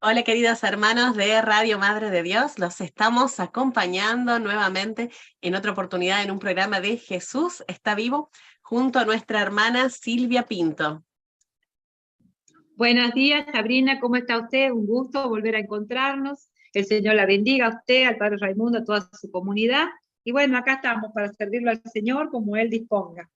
Hola queridos hermanos de Radio Madre de Dios, los estamos acompañando nuevamente en otra oportunidad en un programa de Jesús está vivo, junto a nuestra hermana Silvia Pinto. Buenos días, Sabrina, ¿cómo está usted? Un gusto volver a encontrarnos. El Señor la bendiga a usted, al Padre Raimundo, a toda su comunidad. Y bueno, acá estamos para servirlo al Señor como Él disponga.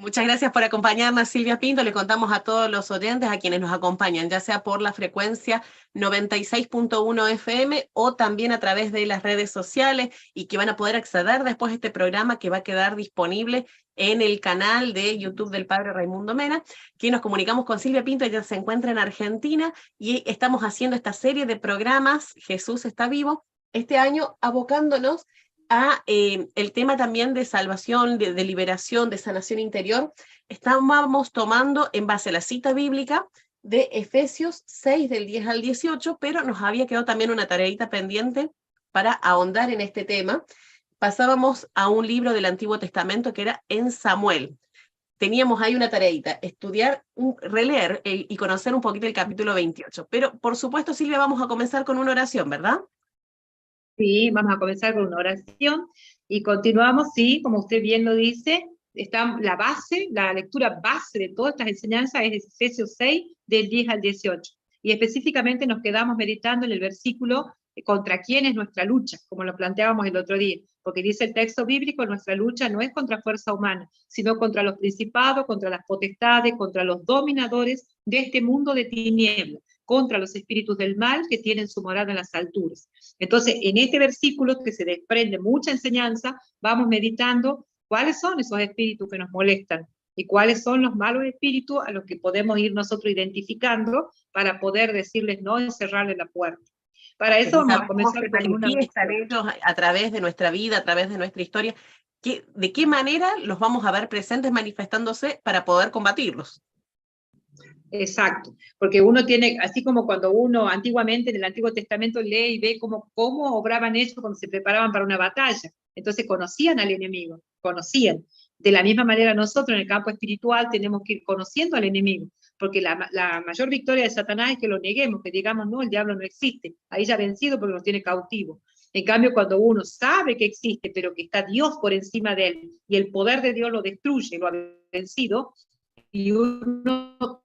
Muchas gracias por acompañarnos, Silvia Pinto. Le contamos a todos los oyentes, a quienes nos acompañan, ya sea por la frecuencia 96.1 FM o también a través de las redes sociales y que van a poder acceder después a este programa que va a quedar disponible en el canal de YouTube del Padre Raimundo Mena, que nos comunicamos con Silvia Pinto. Ella se encuentra en Argentina y estamos haciendo esta serie de programas, Jesús está vivo, este año abocándonos a el tema también de salvación, de liberación, de sanación interior. Estábamos tomando en base a la cita bíblica de Efesios 6 del 10 al 18, pero nos había quedado también una tareita pendiente para ahondar en este tema. Pasábamos a un libro del Antiguo Testamento que era en Samuel. Teníamos ahí una tareita, estudiar, releer y conocer un poquito el capítulo 28. Pero por supuesto, Silvia, vamos a comenzar con una oración, ¿verdad? Sí, vamos a comenzar con una oración y continuamos, sí, como usted bien lo dice, está la base, la lectura base de todas estas enseñanzas es Efesios 6, del 10 al 18. Y específicamente nos quedamos meditando en el versículo contra quién es nuestra lucha, como lo planteábamos el otro día, porque dice el texto bíblico, nuestra lucha no es contra fuerza humana, sino contra los principados, contra las potestades, contra los dominadores de este mundo de tinieblas, contra los espíritus del mal que tienen su morada en las alturas. Entonces, en este versículo que se desprende mucha enseñanza, vamos meditando cuáles son esos espíritus que nos molestan y cuáles son los malos espíritus a los que podemos ir nosotros identificando para poder decirles no y cerrarles la puerta. Para Que eso si vamos a sabemos comenzar que con una manifiestan oración. ellos a través de nuestra vida, a través de nuestra historia, ¿de qué manera los vamos a ver presentes manifestándose para poder combatirlos? Exacto, porque uno tiene, así como cuando uno antiguamente en el Antiguo Testamento lee y ve cómo obraban ellos cuando se preparaban para una batalla, entonces conocían al enemigo, conocían. De la misma manera nosotros en el campo espiritual tenemos que ir conociendo al enemigo, porque la mayor victoria de Satanás es que lo neguemos, que digamos, no, el diablo no existe, ahí ya vencido porque nos tiene cautivos. En cambio, cuando uno sabe que existe, pero que está Dios por encima de él, y el poder de Dios lo destruye, lo ha vencido, y uno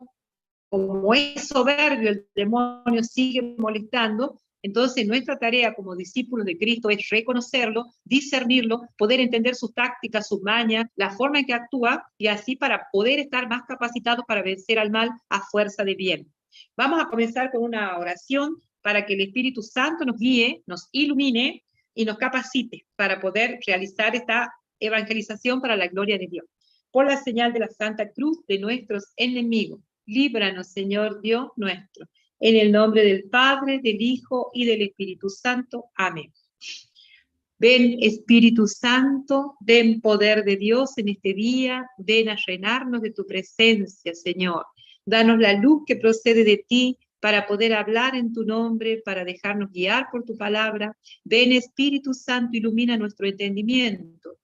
como es soberbio, el demonio sigue molestando, entonces nuestra tarea como discípulos de Cristo es reconocerlo, discernirlo, poder entender sus tácticas, sus mañas, la forma en que actúa, y así para poder estar más capacitados para vencer al mal a fuerza de bien. Vamos a comenzar con una oración para que el Espíritu Santo nos guíe, nos ilumine y nos capacite para poder realizar esta evangelización para la gloria de Dios. Por la señal de la Santa Cruz de nuestros enemigos, líbranos, Señor Dios nuestro. En el nombre del Padre, del Hijo y del Espíritu Santo. Amén. Ven, Espíritu Santo, ven poder de Dios en este día, ven a llenarnos de tu presencia, Señor. Danos la luz que procede de ti para poder hablar en tu nombre, para dejarnos guiar por tu palabra. Ven, Espíritu Santo, ilumina nuestro entendimiento.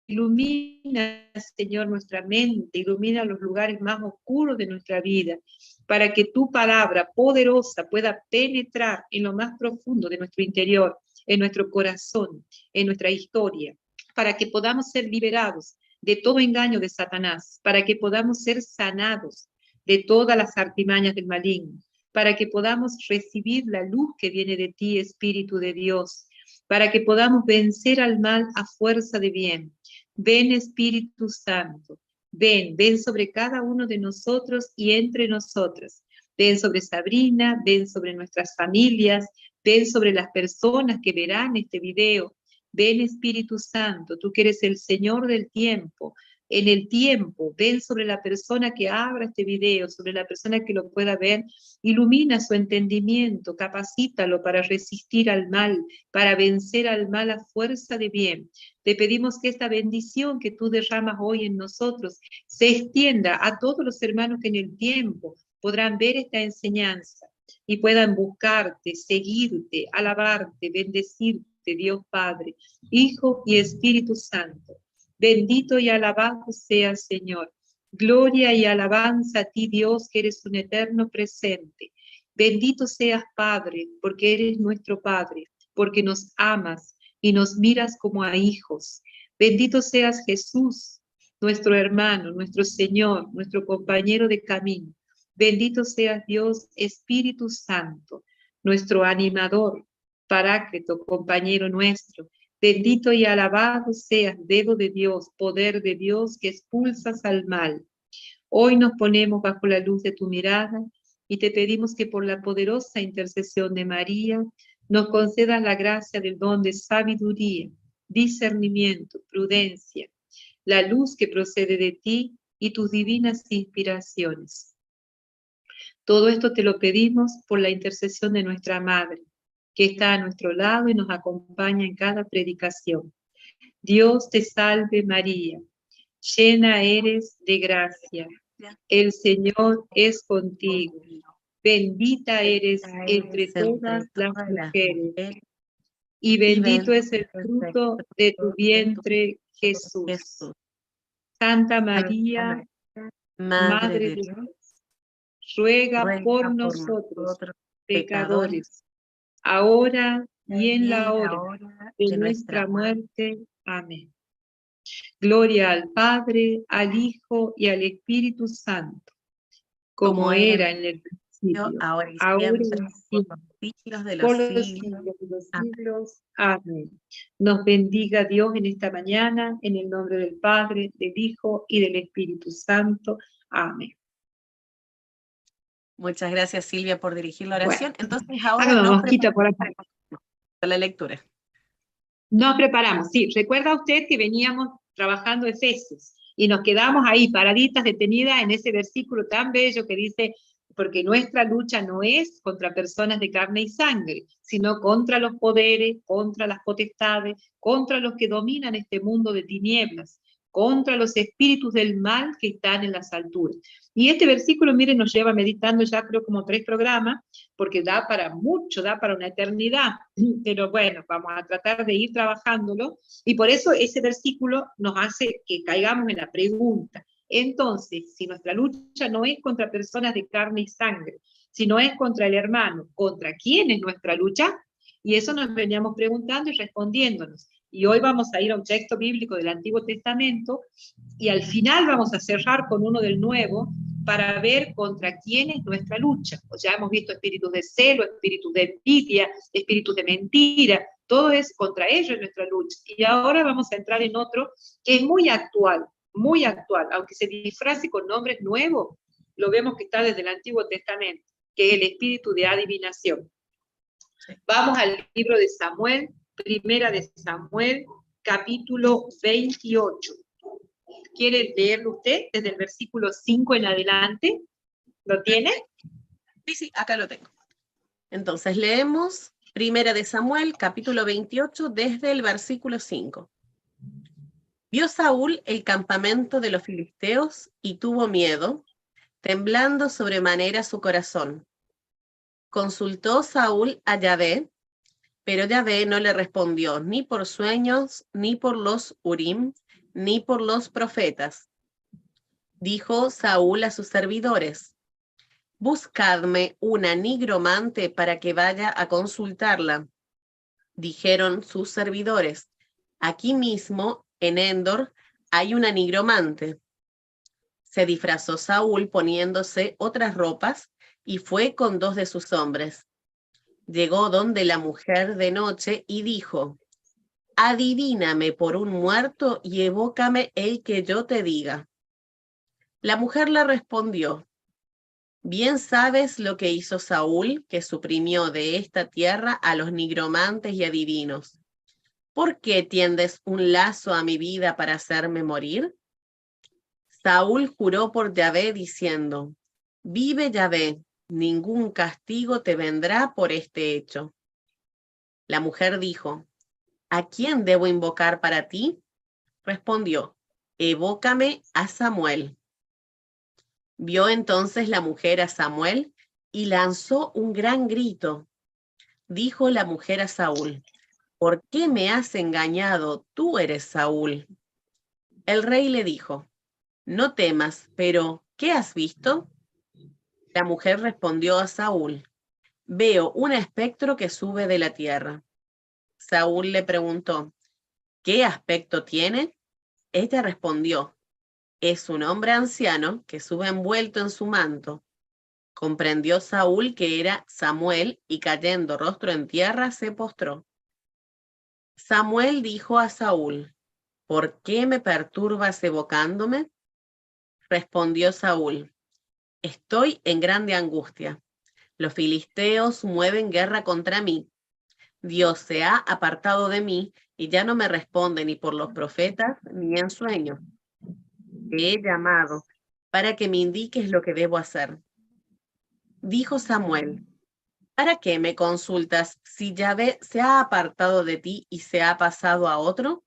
Ilumina, Señor, nuestra mente, ilumina los lugares más oscuros de nuestra vida, para que tu palabra poderosa pueda penetrar en lo más profundo de nuestro interior, en nuestro corazón, en nuestra historia, para que podamos ser liberados de todo engaño de Satanás, para que podamos ser sanados de todas las artimañas del maligno, para que podamos recibir la luz que viene de ti, Espíritu de Dios, para que podamos vencer al mal a fuerza de bien. Ven, Espíritu Santo, ven sobre cada uno de nosotros y entre nosotras. Ven sobre Sabrina, ven sobre nuestras familias, ven sobre las personas que verán este video. Ven, Espíritu Santo, tú que eres el Señor del tiempo. En el tiempo, ven sobre la persona que abra este video, sobre la persona que lo pueda ver, ilumina su entendimiento, capacítalo para resistir al mal, para vencer al mal a fuerza de bien. Te pedimos que esta bendición que tú derramas hoy en nosotros se extienda a todos los hermanos que en el tiempo podrán ver esta enseñanza y puedan buscarte, seguirte, alabarte, bendecirte, Dios Padre, Hijo y Espíritu Santo. Bendito y alabado sea, Señor. Gloria y alabanza a ti, Dios, que eres un eterno presente. Bendito seas, Padre, porque eres nuestro Padre, porque nos amas y nos miras como a hijos. Bendito seas, Jesús, nuestro hermano, nuestro Señor, nuestro compañero de camino. Bendito seas, Dios, Espíritu Santo, nuestro animador, Paráclito, compañero nuestro. Bendito y alabado seas, dedo de Dios, poder de Dios, que expulsas al mal. Hoy nos ponemos bajo la luz de tu mirada y te pedimos que por la poderosa intercesión de María nos concedas la gracia del don de sabiduría, discernimiento, prudencia, la luz que procede de ti y tus divinas inspiraciones. Todo esto te lo pedimos por la intercesión de nuestra Madre, que está a nuestro lado y nos acompaña en cada predicación. Dios te salve María, llena eres de gracia. El Señor es contigo. Bendita eres entre todas las mujeres, y bendito es el fruto de tu vientre, Jesús. Santa María, Madre de Dios, ruega por nosotros, pecadores, ahora y en la hora de nuestra muerte. Amén. Gloria al Padre, al Hijo y al Espíritu Santo, como era en el principio, ahora y siempre, por los siglos de los siglos. Amén. Nos bendiga Dios en esta mañana, en el nombre del Padre, del Hijo y del Espíritu Santo. Amén. Muchas gracias, Silvia, por dirigir la oración. Bueno, entonces ahora nos preparamos por acá. La lectura. Nos preparamos, sí. Recuerda usted que veníamos trabajando Efesios y nos quedamos ahí paraditas, detenidas en ese versículo tan bello que dice: porque nuestra lucha no es contra personas de carne y sangre, sino contra los poderes, contra las potestades, contra los que dominan este mundo de tinieblas, contra los espíritus del mal que están en las alturas. Y este versículo, miren, nos lleva meditando ya creo como 3 programas, porque da para mucho, da para una eternidad, pero bueno, vamos a tratar de ir trabajándolo, y por eso ese versículo nos hace que caigamos en la pregunta. Entonces, si nuestra lucha no es contra personas de carne y sangre, sino es contra el hermano, ¿contra quién es nuestra lucha? Y eso nos veníamos preguntando y respondiéndonos. Y hoy vamos a ir a un texto bíblico del Antiguo Testamento, y al final vamos a cerrar con uno del Nuevo, para ver contra quién es nuestra lucha. O ya hemos visto espíritus de celo, espíritus de envidia, espíritus de mentira, todo es contra ellos nuestra lucha. Y ahora vamos a entrar en otro que es muy actual, aunque se disfrace con nombres nuevos, lo vemos que está desde el Antiguo Testamento, que es el espíritu de adivinación. Vamos al libro de Samuel, primera de Samuel, capítulo 28. ¿Quiere leerlo usted desde el versículo 5 en adelante? ¿Lo tiene? Sí, acá lo tengo. Entonces leemos primera de Samuel, capítulo 28, desde el versículo 5. Vio Saúl el campamento de los filisteos y tuvo miedo, temblando sobremanera su corazón. Consultó Saúl a Yahvé, pero Yahvé no le respondió ni por sueños, ni por los Urim, ni por los profetas. Dijo Saúl a sus servidores: buscadme una nigromante para que vaya a consultarla. Dijeron sus servidores: aquí mismo, en Endor, hay una nigromante. Se disfrazó Saúl poniéndose otras ropas y fue con 2 de sus hombres. Llegó donde la mujer de noche y dijo: adivíname por un muerto y evócame el que yo te diga. La mujer le respondió: bien sabes lo que hizo Saúl, que suprimió de esta tierra a los nigromantes y adivinos. ¿Por qué tiendes un lazo a mi vida para hacerme morir? Saúl juró por Yahvé diciendo: vive Yahvé, ningún castigo te vendrá por este hecho. La mujer dijo: ¿a quién debo invocar para ti? Respondió: evócame a Samuel. Vio entonces la mujer a Samuel y lanzó un gran grito. Dijo la mujer a Saúl: ¿por qué me has engañado? Tú eres Saúl. El rey le dijo: no temas, pero ¿qué has visto? La mujer respondió a Saúl: Veo un espectro que sube de la tierra. Saúl le preguntó, ¿qué aspecto tiene? Ella respondió, es un hombre anciano que sube envuelto en su manto. Comprendió Saúl que era Samuel y cayendo rostro en tierra se postró. Samuel dijo a Saúl, ¿por qué me perturbas evocándome? Respondió Saúl, estoy en grande angustia. Los filisteos mueven guerra contra mí. Dios se ha apartado de mí y ya no me responde ni por los profetas ni en sueños. Te he llamado para que me indiques lo que debo hacer. Dijo Samuel, ¿para qué me consultas si Yahvé se ha apartado de ti y se ha pasado a otro?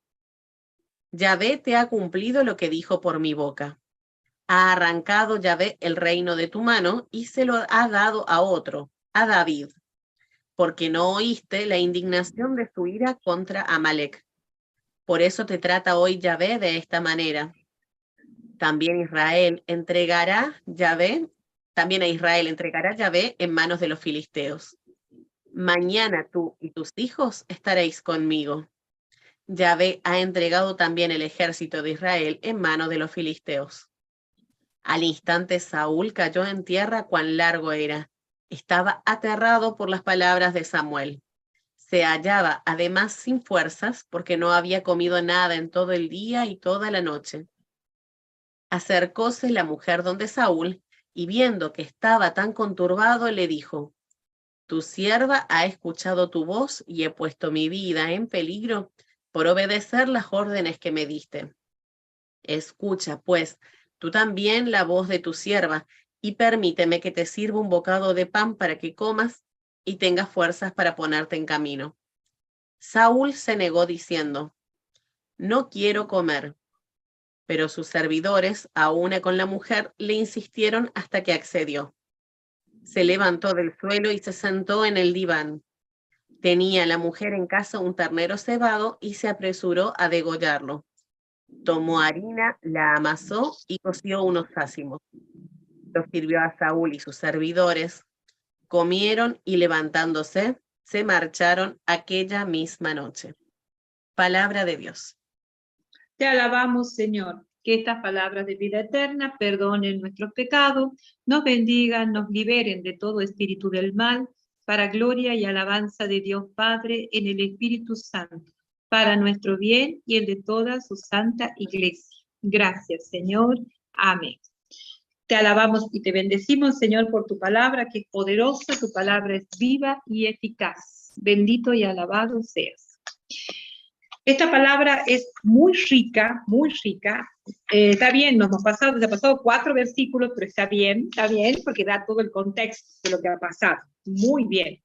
Yahvé te ha cumplido lo que dijo por mi boca. Ha arrancado Yahvé el reino de tu mano y se lo ha dado a otro, a David, porque no oíste la indignación de su ira contra Amalec. Por eso te trata hoy Yahvé de esta manera. También a Israel entregará Yahvé en manos de los filisteos. Mañana tú y tus hijos estaréis conmigo. Yahvé ha entregado también el ejército de Israel en manos de los filisteos. Al instante Saúl cayó en tierra cuán largo era. Estaba aterrado por las palabras de Samuel. Se hallaba además sin fuerzas porque no había comido nada en todo el día y toda la noche. Acercóse la mujer donde Saúl y viendo que estaba tan conturbado le dijo, tu sierva ha escuchado tu voz y he puesto mi vida en peligro por obedecer las órdenes que me diste. Escucha, pues, tú también la voz de tu sierva y permíteme que te sirva un bocado de pan para que comas y tengas fuerzas para ponerte en camino. Saúl se negó diciendo, no quiero comer. Pero sus servidores, a una con la mujer, le insistieron hasta que accedió. Se levantó del suelo y se sentó en el diván. Tenía la mujer en casa un ternero cebado y se apresuró a degollarlo. Tomó harina, la amasó y coció unos ácimos. Lo sirvió a Saúl y sus servidores. Comieron y levantándose, se marcharon aquella misma noche. Palabra de Dios. Te alabamos, Señor, que estas palabras de vida eterna perdonen nuestros pecados, nos bendigan, nos liberen de todo espíritu del mal, para gloria y alabanza de Dios Padre en el Espíritu Santo, para nuestro bien y el de toda su santa iglesia. Gracias, Señor. Amén. Te alabamos y te bendecimos, Señor, por tu palabra, que es poderosa, tu palabra es viva y eficaz. Bendito y alabado seas. Esta palabra es muy rica, muy rica. Está bien, nos ha pasado 4 versículos, pero está bien, porque da todo el contexto de lo que ha pasado. Muy bien.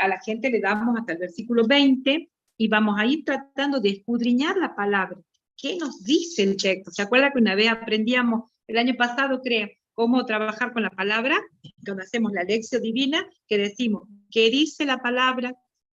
A la gente le damos hasta el versículo 20 y vamos a ir tratando de escudriñar la palabra. ¿Qué nos dice el texto? ¿Se acuerda que una vez aprendíamos el año pasado, creo, cómo trabajar con la palabra? Cuando hacemos la lección divina, que decimos, ¿qué dice la palabra?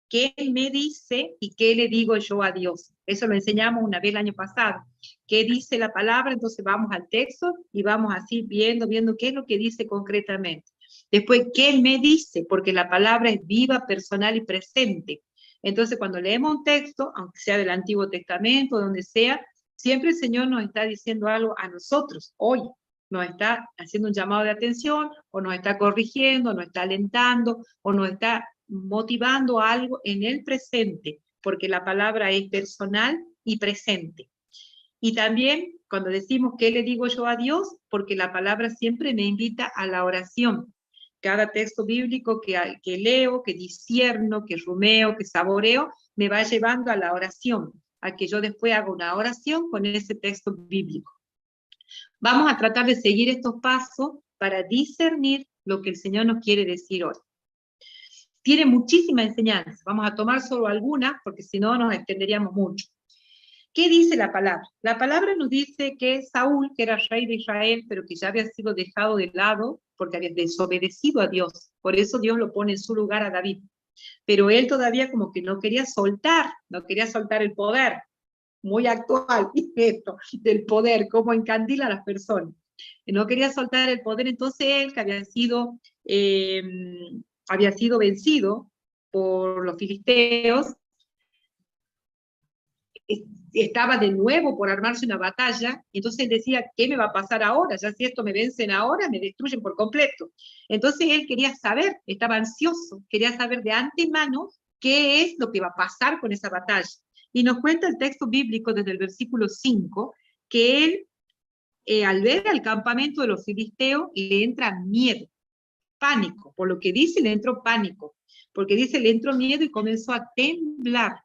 ¿Qué me dice y qué le digo yo a Dios? Eso lo enseñamos una vez el año pasado. ¿Qué dice la palabra? Entonces vamos al texto y vamos así viendo qué es lo que dice concretamente. Después, ¿qué me dice? Porque la palabra es viva, personal y presente. Entonces, cuando leemos un texto, aunque sea del Antiguo Testamento, donde sea, siempre el Señor nos está diciendo algo a nosotros, hoy. Nos está haciendo un llamado de atención, o nos está corrigiendo, o nos está alentando, o nos está motivando algo en el presente, porque la palabra es personal y presente. Y también cuando decimos ¿qué le digo yo a Dios? Porque la palabra siempre me invita a la oración. Cada texto bíblico que leo, que discierno, que rumeo, que saboreo, me va llevando a la oración, a que yo después haga una oración con ese texto bíblico. Vamos a tratar de seguir estos pasos para discernir lo que el Señor nos quiere decir hoy. Tiene muchísima enseñanza. Vamos a tomar solo algunas, porque si no nos extenderíamos mucho. ¿Qué dice la palabra? La palabra nos dice que Saúl, que era rey de Israel, pero que ya había sido dejado de lado porque había desobedecido a Dios. Por eso Dios lo pone en su lugar a David. Pero él todavía como que no quería soltar el poder. Muy actual esto, del poder, cómo encandila a las personas. No quería soltar el poder, entonces él, que había sido había sido vencido por los filisteos, estaba de nuevo por armarse una batalla, y entonces él decía, ¿qué me va a pasar ahora? Ya si esto me vencen ahora, me destruyen por completo. Entonces él quería saber, estaba ansioso, quería saber de antemano qué es lo que va a pasar con esa batalla. Y nos cuenta el texto bíblico desde el versículo 5, que él, al ver al campamento de los filisteos, le entra miedo, pánico, por lo que dice, le entró pánico, porque dice, le entró miedo y comenzó a temblar.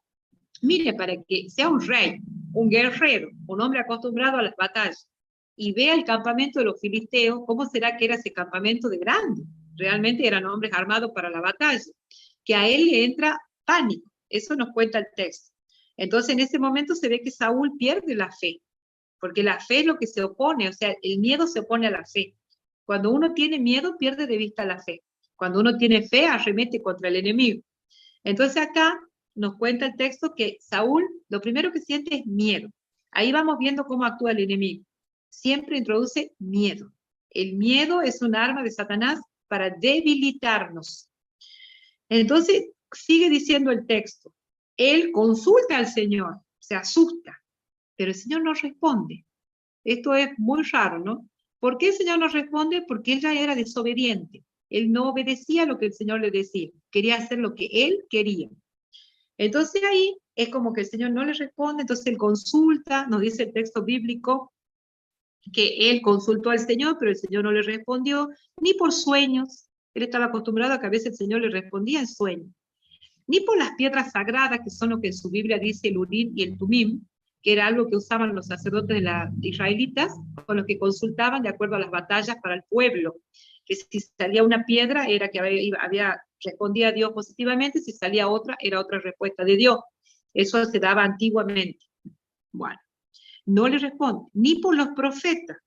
Mire, para que sea un rey, un guerrero, un hombre acostumbrado a las batallas, y vea el campamento de los filisteos, ¿cómo será que era ese campamento de grande? Realmente eran hombres armados para la batalla, que a él le entra pánico, eso nos cuenta el texto. Entonces en ese momento se ve que Saúl pierde la fe, porque la fe es lo que se opone, o sea, el miedo se opone a la fe. Cuando uno tiene miedo, pierde de vista la fe. Cuando uno tiene fe, arremete contra el enemigo. Entonces acá nos cuenta el texto que Saúl lo primero que siente es miedo. Ahí vamos viendo cómo actúa el enemigo. Siempre introduce miedo. El miedo es un arma de Satanás para debilitarnos. Entonces sigue diciendo el texto. Él consulta al Señor, se asusta, pero el Señor no responde. Esto es muy raro, ¿no? ¿Por qué el Señor no responde? Porque él ya era desobediente. Él no obedecía lo que el Señor le decía. Quería hacer lo que él quería. Entonces ahí es como que el Señor no le responde, entonces él consulta, nos dice el texto bíblico, que él consultó al Señor, pero el Señor no le respondió, ni por sueños. Él estaba acostumbrado a que a veces el Señor le respondía en sueños. Ni por las piedras sagradas, que son lo que en su Biblia dice el Urim y el Tumim, que era algo que usaban los sacerdotes de los israelitas, con los que consultaban de acuerdo a las batallas para el pueblo, que si salía una piedra era que respondía a Dios positivamente, si salía otra era otra respuesta de Dios. Eso se daba antiguamente. Bueno, no le responde, ni por los profetas,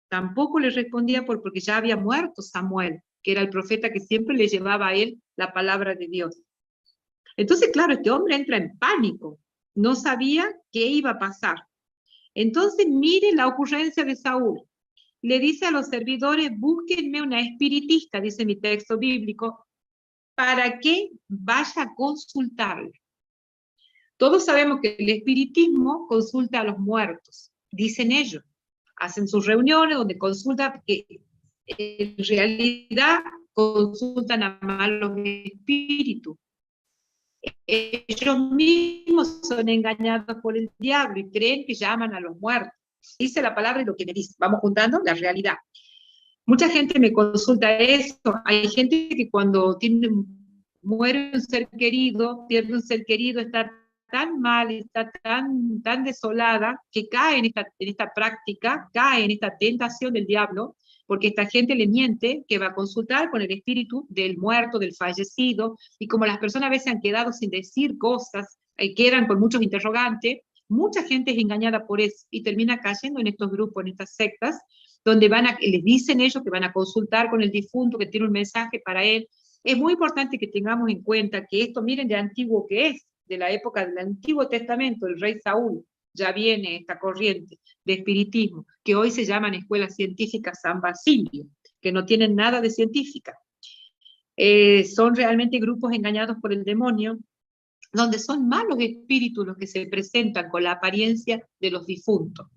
tampoco le respondía porque ya había muerto Samuel, que era el profeta que siempre le llevaba a él la palabra de Dios. Entonces, claro, este hombre entra en pánico, no sabía qué iba a pasar. Entonces, mire la ocurrencia de Saúl. Le dice a los servidores, búsquenme una espiritista, dice mi texto bíblico, para que vaya a consultarle. Todos sabemos que el espiritismo consulta a los muertos, dicen ellos. Hacen sus reuniones donde consultan, que en realidad consultan a malos espíritus. Ellos mismos son engañados por el diablo y creen que llaman a los muertos. Dice la palabra y lo que me dice. Vamos juntando la realidad. Mucha gente me consulta eso. Hay gente que cuando muere un ser querido, pierde un ser querido, está tan mal, está tan desolada, que cae en esta práctica, cae en esta tentación del diablo, porque esta gente le miente que va a consultar con el espíritu del muerto, del fallecido, y como las personas a veces han quedado sin decir cosas, quedan con muchos interrogantes, mucha gente es engañada por eso, y termina cayendo en estos grupos, en estas sectas, donde les dicen ellos que van a consultar con el difunto, que tiene un mensaje para él. Es muy importante que tengamos en cuenta que esto, miren de antiguo que es, de la época del Antiguo Testamento, el rey Saúl, ya viene esta corriente de espiritismo, que hoy se llaman escuelas científicas San Basilio, que no tienen nada de científica. Son realmente grupos engañados por el demonio, donde son malos espíritus los que se presentan con la apariencia de los difuntos.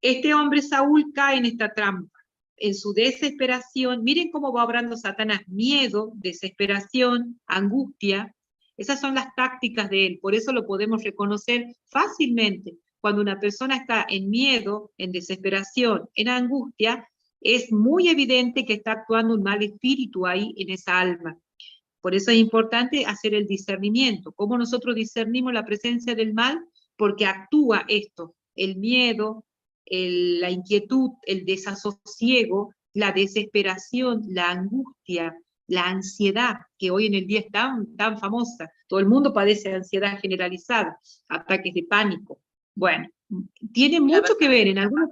Este hombre Saúl cae en esta trampa. En su desesperación, miren cómo va obrando Satanás: miedo, desesperación, angustia. Esas son las tácticas de él, por eso lo podemos reconocer fácilmente. Cuando una persona está en miedo, en desesperación, en angustia, es muy evidente que está actuando un mal espíritu ahí en esa alma. Por eso es importante hacer el discernimiento. ¿Cómo nosotros discernimos la presencia del mal? Porque actúa esto, el miedo, la inquietud, el desasosiego, la desesperación, la angustia, la ansiedad, que hoy en el día es tan famosa. Todo el mundo padece ansiedad generalizada, ataques de pánico. Bueno, tiene mucho que ver en algunos...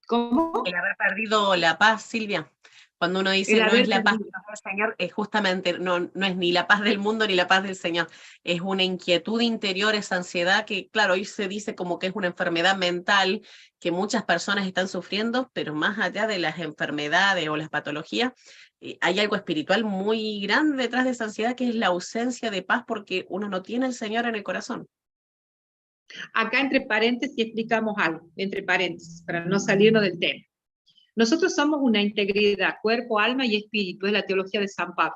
¿Cómo? El haber perdido la paz, Silvia. Cuando uno dice El no es haber la paz perdido. del Señor, es justamente, no es ni la paz del mundo ni la paz del Señor, es una inquietud interior, esa ansiedad que, claro, hoy se dice como que es una enfermedad mental que muchas personas están sufriendo, pero más allá de las enfermedades o las patologías, hay algo espiritual muy grande detrás de esa ansiedad, que es la ausencia de paz porque uno no tiene al Señor en el corazón. Acá entre paréntesis explicamos algo, entre paréntesis, para no salirnos del tema. Nosotros somos una integridad, cuerpo, alma y espíritu, es la teología de San Pablo.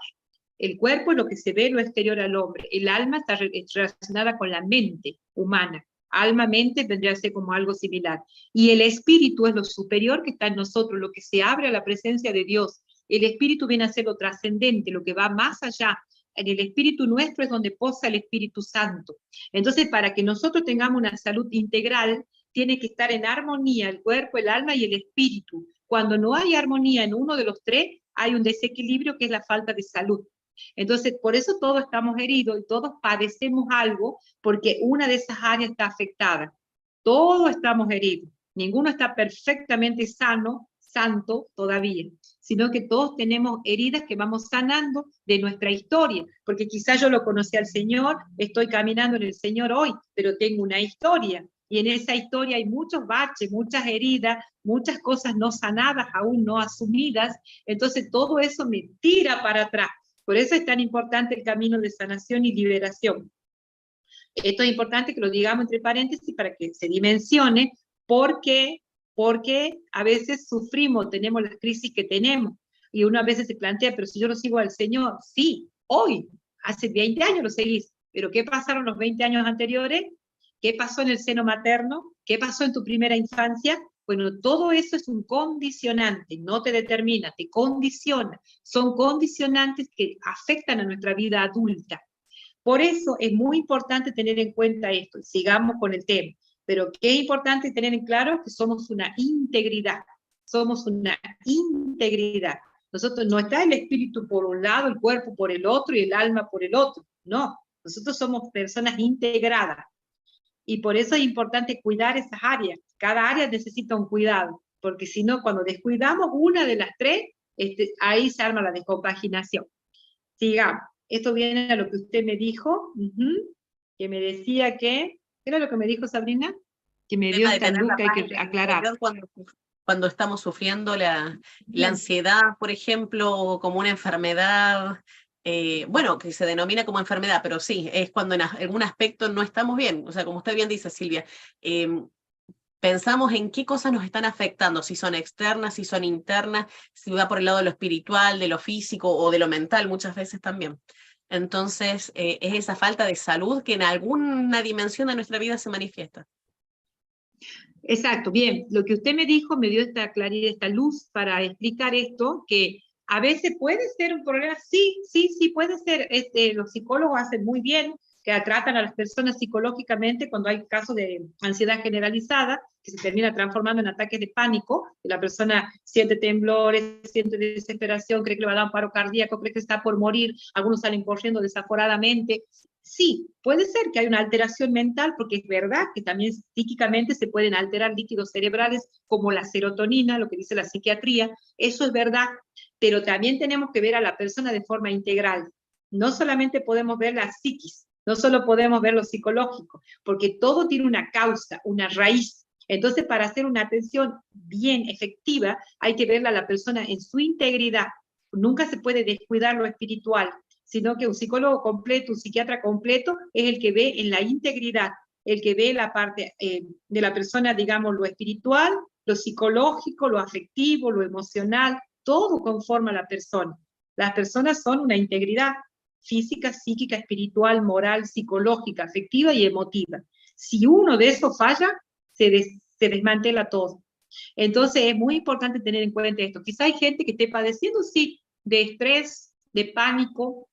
El cuerpo es lo que se ve, lo exterior al hombre. El alma está relacionada con la mente humana. Alma, mente vendría a ser como algo similar. Y el espíritu es lo superior que está en nosotros, lo que se abre a la presencia de Dios. El espíritu viene a ser lo trascendente, lo que va más allá. En el espíritu nuestro es donde posa el Espíritu Santo. Entonces, para que nosotros tengamos una salud integral, tiene que estar en armonía el cuerpo, el alma y el espíritu. Cuando no hay armonía en uno de los tres, hay un desequilibrio que es la falta de salud. Entonces, por eso todos estamos heridos y todos padecemos algo porque una de esas áreas está afectada. Todos estamos heridos. Ninguno está perfectamente sano, santo todavía, sino que todos tenemos heridas que vamos sanando de nuestra historia, porque quizás yo lo conocí al Señor, estoy caminando en el Señor hoy, pero tengo una historia, y en esa historia hay muchos baches, muchas heridas, muchas cosas no sanadas, aún no asumidas, entonces todo eso me tira para atrás. Por eso es tan importante el camino de sanación y liberación. Esto es importante que lo digamos entre paréntesis para que se dimensione porque a veces sufrimos, tenemos las crisis que tenemos, y uno a veces se plantea, pero si yo lo sigo al Señor, sí, hoy, hace 20 años lo seguís, pero ¿qué pasaron los 20 años anteriores? ¿Qué pasó en el seno materno? ¿Qué pasó en tu primera infancia? Bueno, todo eso es un condicionante, no te determina, te condiciona. Son condicionantes que afectan a nuestra vida adulta. Por eso es muy importante tener en cuenta esto, y sigamos con el tema. Pero qué importante tener en claro que somos una integridad, somos una integridad. Nosotros no está el espíritu por un lado, el cuerpo por el otro y el alma por el otro. No, nosotros somos personas integradas. Y por eso es importante cuidar esas áreas. Cada área necesita un cuidado, porque si no, cuando descuidamos una de las tres, ahí se arma la descompaginación. Sigamos. Esto viene a lo que usted me dijo, que me decía que, ¿qué era lo que me dijo Sabrina? Que me dio Tema de esta tener luz la que hay paz que en el aclarar. interior cuando estamos sufriendo la Bien. ansiedad, por ejemplo, como una enfermedad, bueno, que se denomina como enfermedad, pero sí, es cuando en algún aspecto no estamos bien. O sea, como usted bien dice, Silvia, pensamos en qué cosas nos están afectando, si son externas, si son internas, si va por el lado de lo espiritual, de lo físico o de lo mental muchas veces también. Entonces, es esa falta de salud que en alguna dimensión de nuestra vida se manifiesta. Exacto, bien. Lo que usted me dijo me dio esta claridad, esta luz para explicar esto, que a veces puede ser un problema, sí, puede ser. Los psicólogos hacen muy bien, que tratan a las personas psicológicamente cuando hay casos de ansiedad generalizada, que se termina transformando en ataques de pánico, que la persona siente temblores, siente desesperación, cree que le va a dar un paro cardíaco, cree que está por morir, algunos salen corriendo desaforadamente. Sí, puede ser que hay una alteración mental, porque es verdad que también psíquicamente se pueden alterar líquidos cerebrales como la serotonina, lo que dice la psiquiatría, eso es verdad, pero también tenemos que ver a la persona de forma integral. No solamente podemos ver la psiquis, no solo podemos ver lo psicológico, porque todo tiene una causa, una raíz. Entonces, para hacer una atención bien efectiva, hay que verla a la persona en su integridad. Nunca se puede descuidar lo espiritual, sino que un psicólogo completo, un psiquiatra completo, es el que ve en la integridad, el que ve la parte de la persona, digamos, lo espiritual, lo psicológico, lo afectivo, lo emocional, todo conforma a la persona. Las personas son una integridad física, psíquica, espiritual, moral, psicológica, afectiva y emotiva. Si uno de esos falla, se desmantela todo. Entonces es muy importante tener en cuenta esto. Quizá hay gente que esté padeciendo, sí, de estrés, de pánico,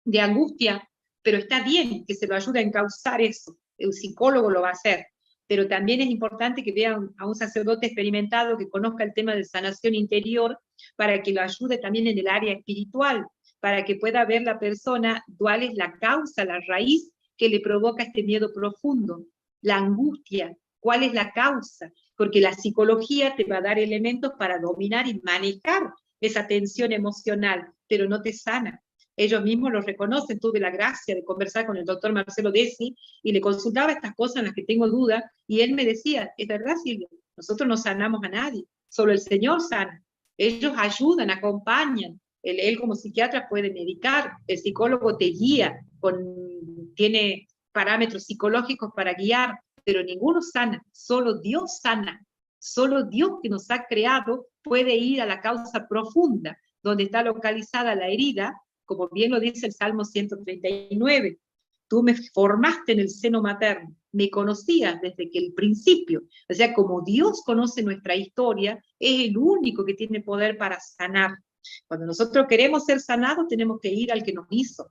de angustia, pero está bien que se lo ayude a encauzar eso. El psicólogo lo va a hacer. Pero también es importante que vean a un sacerdote experimentado que conozca el tema de sanación interior para que lo ayude también en el área espiritual, para que pueda ver la persona cuál es la causa, la raíz que le provoca este miedo profundo, la angustia, cuál es la causa, porque la psicología te va a dar elementos para dominar y manejar esa tensión emocional, pero no te sana. Ellos mismos lo reconocen. Tuve la gracia de conversar con el doctor Marcelo Desi y le consultaba estas cosas en las que tengo dudas, y él me decía, es verdad, Silvia, nosotros no sanamos a nadie, solo el Señor sana. Ellos ayudan, acompañan. Él como psiquiatra puede medicar, el psicólogo te guía, tiene parámetros psicológicos para guiar, pero ninguno sana, solo Dios sana. Solo Dios que nos ha creado puede ir a la causa profunda, donde está localizada la herida, como bien lo dice el Salmo 139. Tú me formaste en el seno materno, me conocías desde que el principio. O sea, como Dios conoce nuestra historia, es el único que tiene poder para sanar. Cuando nosotros queremos ser sanados, tenemos que ir al que nos hizo.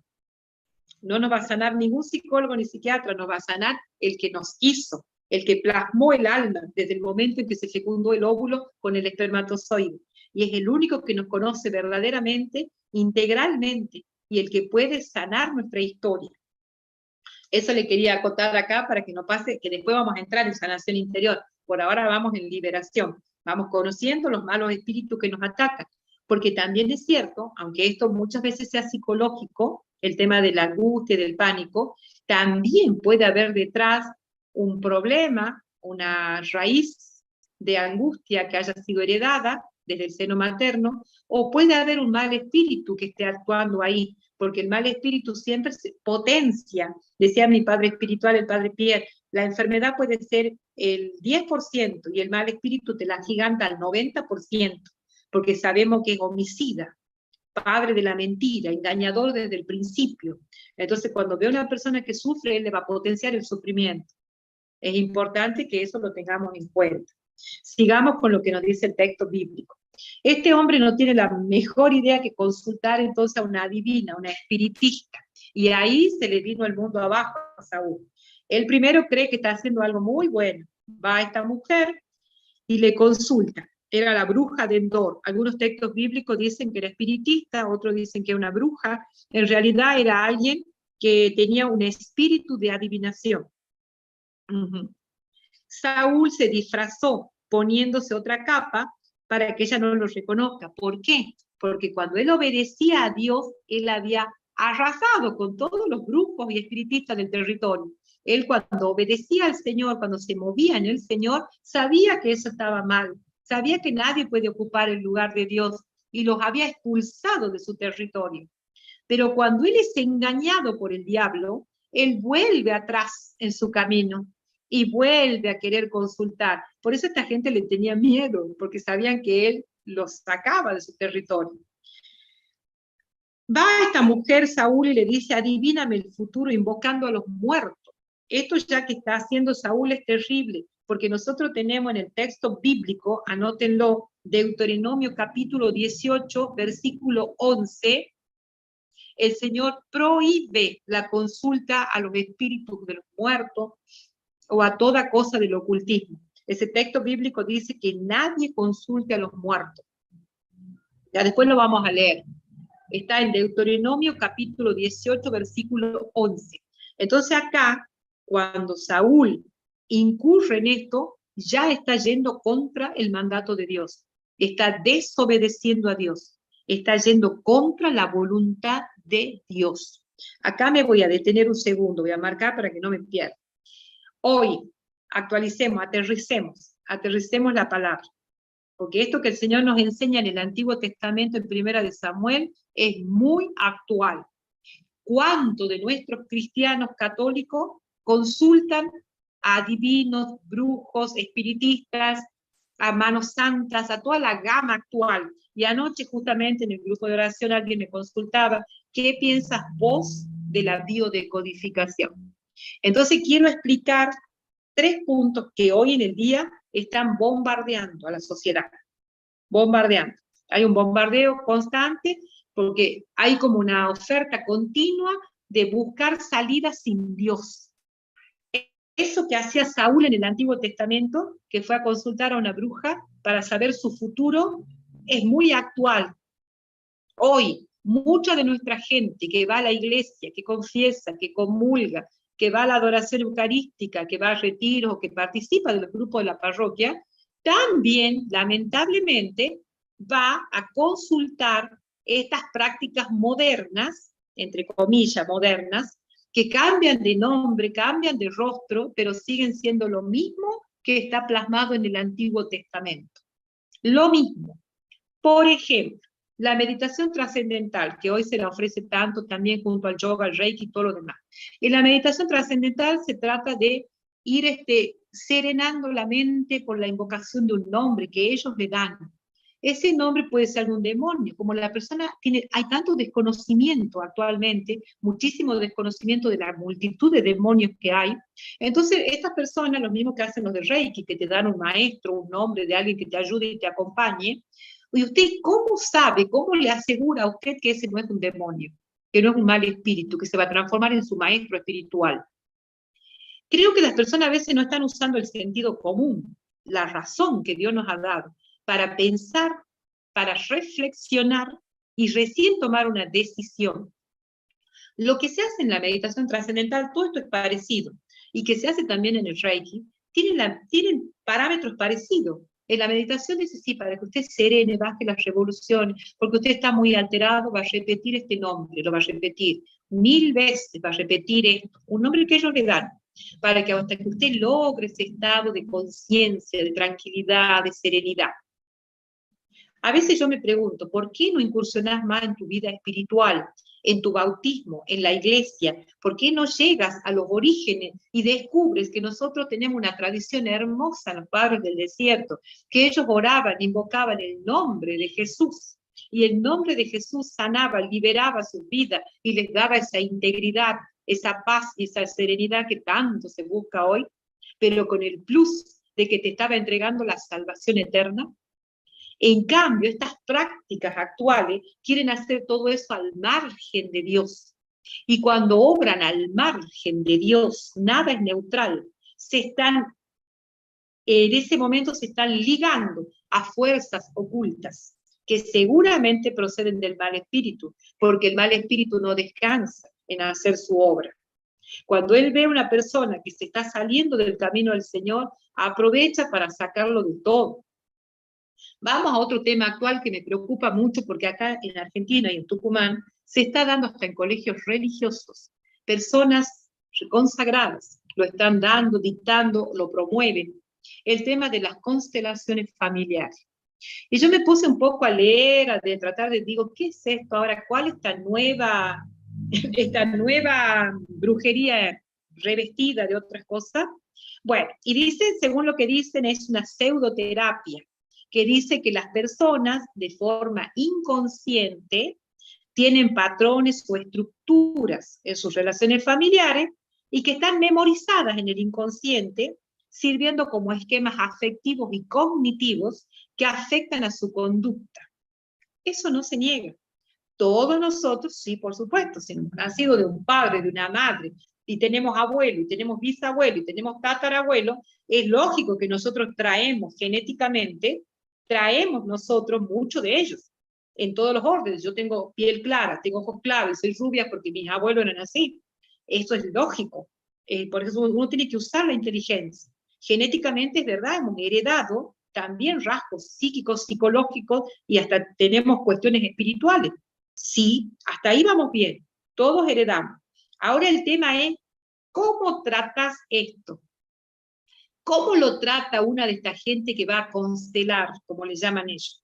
No nos va a sanar ningún psicólogo ni psiquiatra, nos va a sanar el que nos hizo, el que plasmó el alma desde el momento en que se fecundó el óvulo con el espermatozoide. Y es el único que nos conoce verdaderamente, integralmente, y el que puede sanar nuestra historia. Eso le quería acotar acá para que no pase, que después vamos a entrar en sanación interior. Por ahora vamos en liberación. Vamos conociendo los malos espíritus que nos atacan. Porque también es cierto, aunque esto muchas veces sea psicológico, el tema de la angustia y del pánico, también puede haber detrás un problema, una raíz de angustia que haya sido heredada desde el seno materno, o puede haber un mal espíritu que esté actuando ahí, porque el mal espíritu siempre se potencia. Decía mi padre espiritual, el padre Pierre, la enfermedad puede ser el 10% y el mal espíritu te la giganta al 90%, porque sabemos que es homicida, padre de la mentira, engañador desde el principio. Entonces, cuando ve a una persona que sufre, él le va a potenciar el sufrimiento. Es importante que eso lo tengamos en cuenta. Sigamos con lo que nos dice el texto bíblico. Este hombre no tiene la mejor idea que consultar entonces a una adivina, una espiritista, y ahí se le vino el mundo abajo a Saúl. Él primero cree que está haciendo algo muy bueno. Va a esta mujer y le consulta. Era la bruja de Endor. Algunos textos bíblicos dicen que era espiritista, otros dicen que era una bruja. En realidad era alguien que tenía un espíritu de adivinación. Saúl se disfrazó poniéndose otra capa para que ella no lo reconozca. ¿Por qué? Porque cuando él obedecía a Dios, él había arrasado con todos los brujos y espiritistas del territorio. Él cuando obedecía al Señor, cuando se movía en el Señor, sabía que eso estaba mal, sabía que nadie puede ocupar el lugar de Dios y los había expulsado de su territorio. Pero cuando él es engañado por el diablo, él vuelve atrás en su camino y vuelve a querer consultar. Por eso esta gente le tenía miedo, porque sabían que él los sacaba de su territorio. Va esta mujer, Saúl, y le dice, adivíname el futuro invocando a los muertos. Esto ya que está haciendo Saúl es terrible, porque nosotros tenemos en el texto bíblico, anótenlo, Deuteronomio capítulo 18, versículo 11, el Señor prohíbe la consulta a los espíritus de los muertos o a toda cosa del ocultismo. Ese texto bíblico dice que nadie consulte a los muertos. Ya después lo vamos a leer. Está en Deuteronomio capítulo 18, versículo 11. Entonces acá, cuando Saúl incurre en esto, ya está yendo contra el mandato de Dios. Está desobedeciendo a Dios. Está yendo contra la voluntad de Dios. Acá me voy a detener un segundo, voy a marcar para que no me pierda. Hoy, actualicemos, aterricemos la palabra. Porque esto que el Señor nos enseña en el Antiguo Testamento, en Primera de Samuel, es muy actual. ¿Cuántos de nuestros cristianos católicos consultan a adivinos, brujos, espiritistas, a manos santas, a toda la gama actual? Y anoche justamente en el grupo de oración alguien me consultaba, ¿qué piensas vos de la biodecodificación? Entonces quiero explicar 3 puntos que hoy en el día están bombardeando a la sociedad. Bombardeando. Hay un bombardeo constante porque hay como una oferta continua de buscar salidas sin Dios. Eso que hacía Saúl en el Antiguo Testamento, que fue a consultar a una bruja para saber su futuro, es muy actual. Hoy, mucha de nuestra gente que va a la iglesia, que confiesa, que comulga, que va a la adoración eucarística, que va a retiros, que participa de los grupos de la parroquia, también, lamentablemente, va a consultar estas prácticas modernas, entre comillas modernas, que cambian de nombre, cambian de rostro, pero siguen siendo lo mismo que está plasmado en el Antiguo Testamento. Lo mismo. Por ejemplo, la meditación trascendental, que hoy se la ofrece tanto también junto al yoga, al reiki y todo lo demás. En la meditación trascendental se trata de ir serenando la mente por la invocación de un nombre que ellos le dan. Ese nombre puede ser algún demonio, como la persona tiene, hay tanto desconocimiento actualmente, muchísimo desconocimiento de la multitud de demonios que hay. Entonces, estas personas, lo mismo que hacen los de Reiki, que te dan un maestro, un nombre de alguien que te ayude y te acompañe, y usted, ¿cómo sabe, cómo le asegura a usted que ese no es un demonio, que no es un mal espíritu, que se va a transformar en su maestro espiritual? Creo que las personas a veces no están usando el sentido común, la razón que Dios nos ha dado, para pensar, para reflexionar y recién tomar una decisión. Lo que se hace en la meditación trascendental, todo esto es parecido, y que se hace también en el Reiki, tienen parámetros parecidos. En la meditación dice, sí, para que usted serene, baje las revoluciones, porque usted está muy alterado, va a repetir este nombre, lo va a repetir 1000 veces, va a repetir esto, un nombre que ellos le dan, para que hasta que usted logre ese estado de conciencia, de tranquilidad, de serenidad. A veces yo me pregunto, ¿por qué no incursionás más en tu vida espiritual, en tu bautismo, en la iglesia? ¿Por qué no llegas a los orígenes y descubres que nosotros tenemos una tradición hermosa, los padres del desierto, que ellos oraban, invocaban el nombre de Jesús, y el nombre de Jesús sanaba, liberaba su vida y les daba esa integridad, esa paz y esa serenidad que tanto se busca hoy, pero con el plus de que te estaba entregando la salvación eterna? En cambio, estas prácticas actuales quieren hacer todo eso al margen de Dios. Y cuando obran al margen de Dios, nada es neutral. En ese momento se están ligando a fuerzas ocultas que seguramente proceden del mal espíritu, porque el mal espíritu no descansa en hacer su obra. Cuando él ve a una persona que se está saliendo del camino del Señor, aprovecha para sacarlo de todo. Vamos a otro tema actual que me preocupa mucho, porque acá en Argentina y en Tucumán se está dando hasta en colegios religiosos. Personas consagradas lo están dando, dictando, lo promueven. El tema de las constelaciones familiares. Y yo me puse un poco a leer, a tratar de, digo, ¿qué es esto ahora? ¿Cuál es esta nueva brujería revestida de otras cosas? Bueno, y dicen, según lo que dicen, es una pseudoterapia, que dice que las personas, de forma inconsciente, tienen patrones o estructuras en sus relaciones familiares y que están memorizadas en el inconsciente, sirviendo como esquemas afectivos y cognitivos que afectan a su conducta. Eso no se niega. Todos nosotros, sí, por supuesto, si hemos nacido de un padre, de una madre, y tenemos abuelo, y tenemos bisabuelo, y tenemos tatarabuelo, es lógico que nosotros traemos genéticamente, traemos nosotros mucho de ellos, en todos los órdenes. Yo tengo piel clara, tengo ojos claros, soy rubia porque mis abuelos eran así. Eso es lógico. Por eso uno tiene que usar la inteligencia. Genéticamente es verdad, hemos heredado también rasgos psíquicos, psicológicos, y hasta tenemos cuestiones espirituales. Sí, hasta ahí vamos bien, todos heredamos. Ahora el tema es, ¿cómo tratas esto? ¿Cómo lo trata una de esta gente que va a constelar, como le llaman ellos?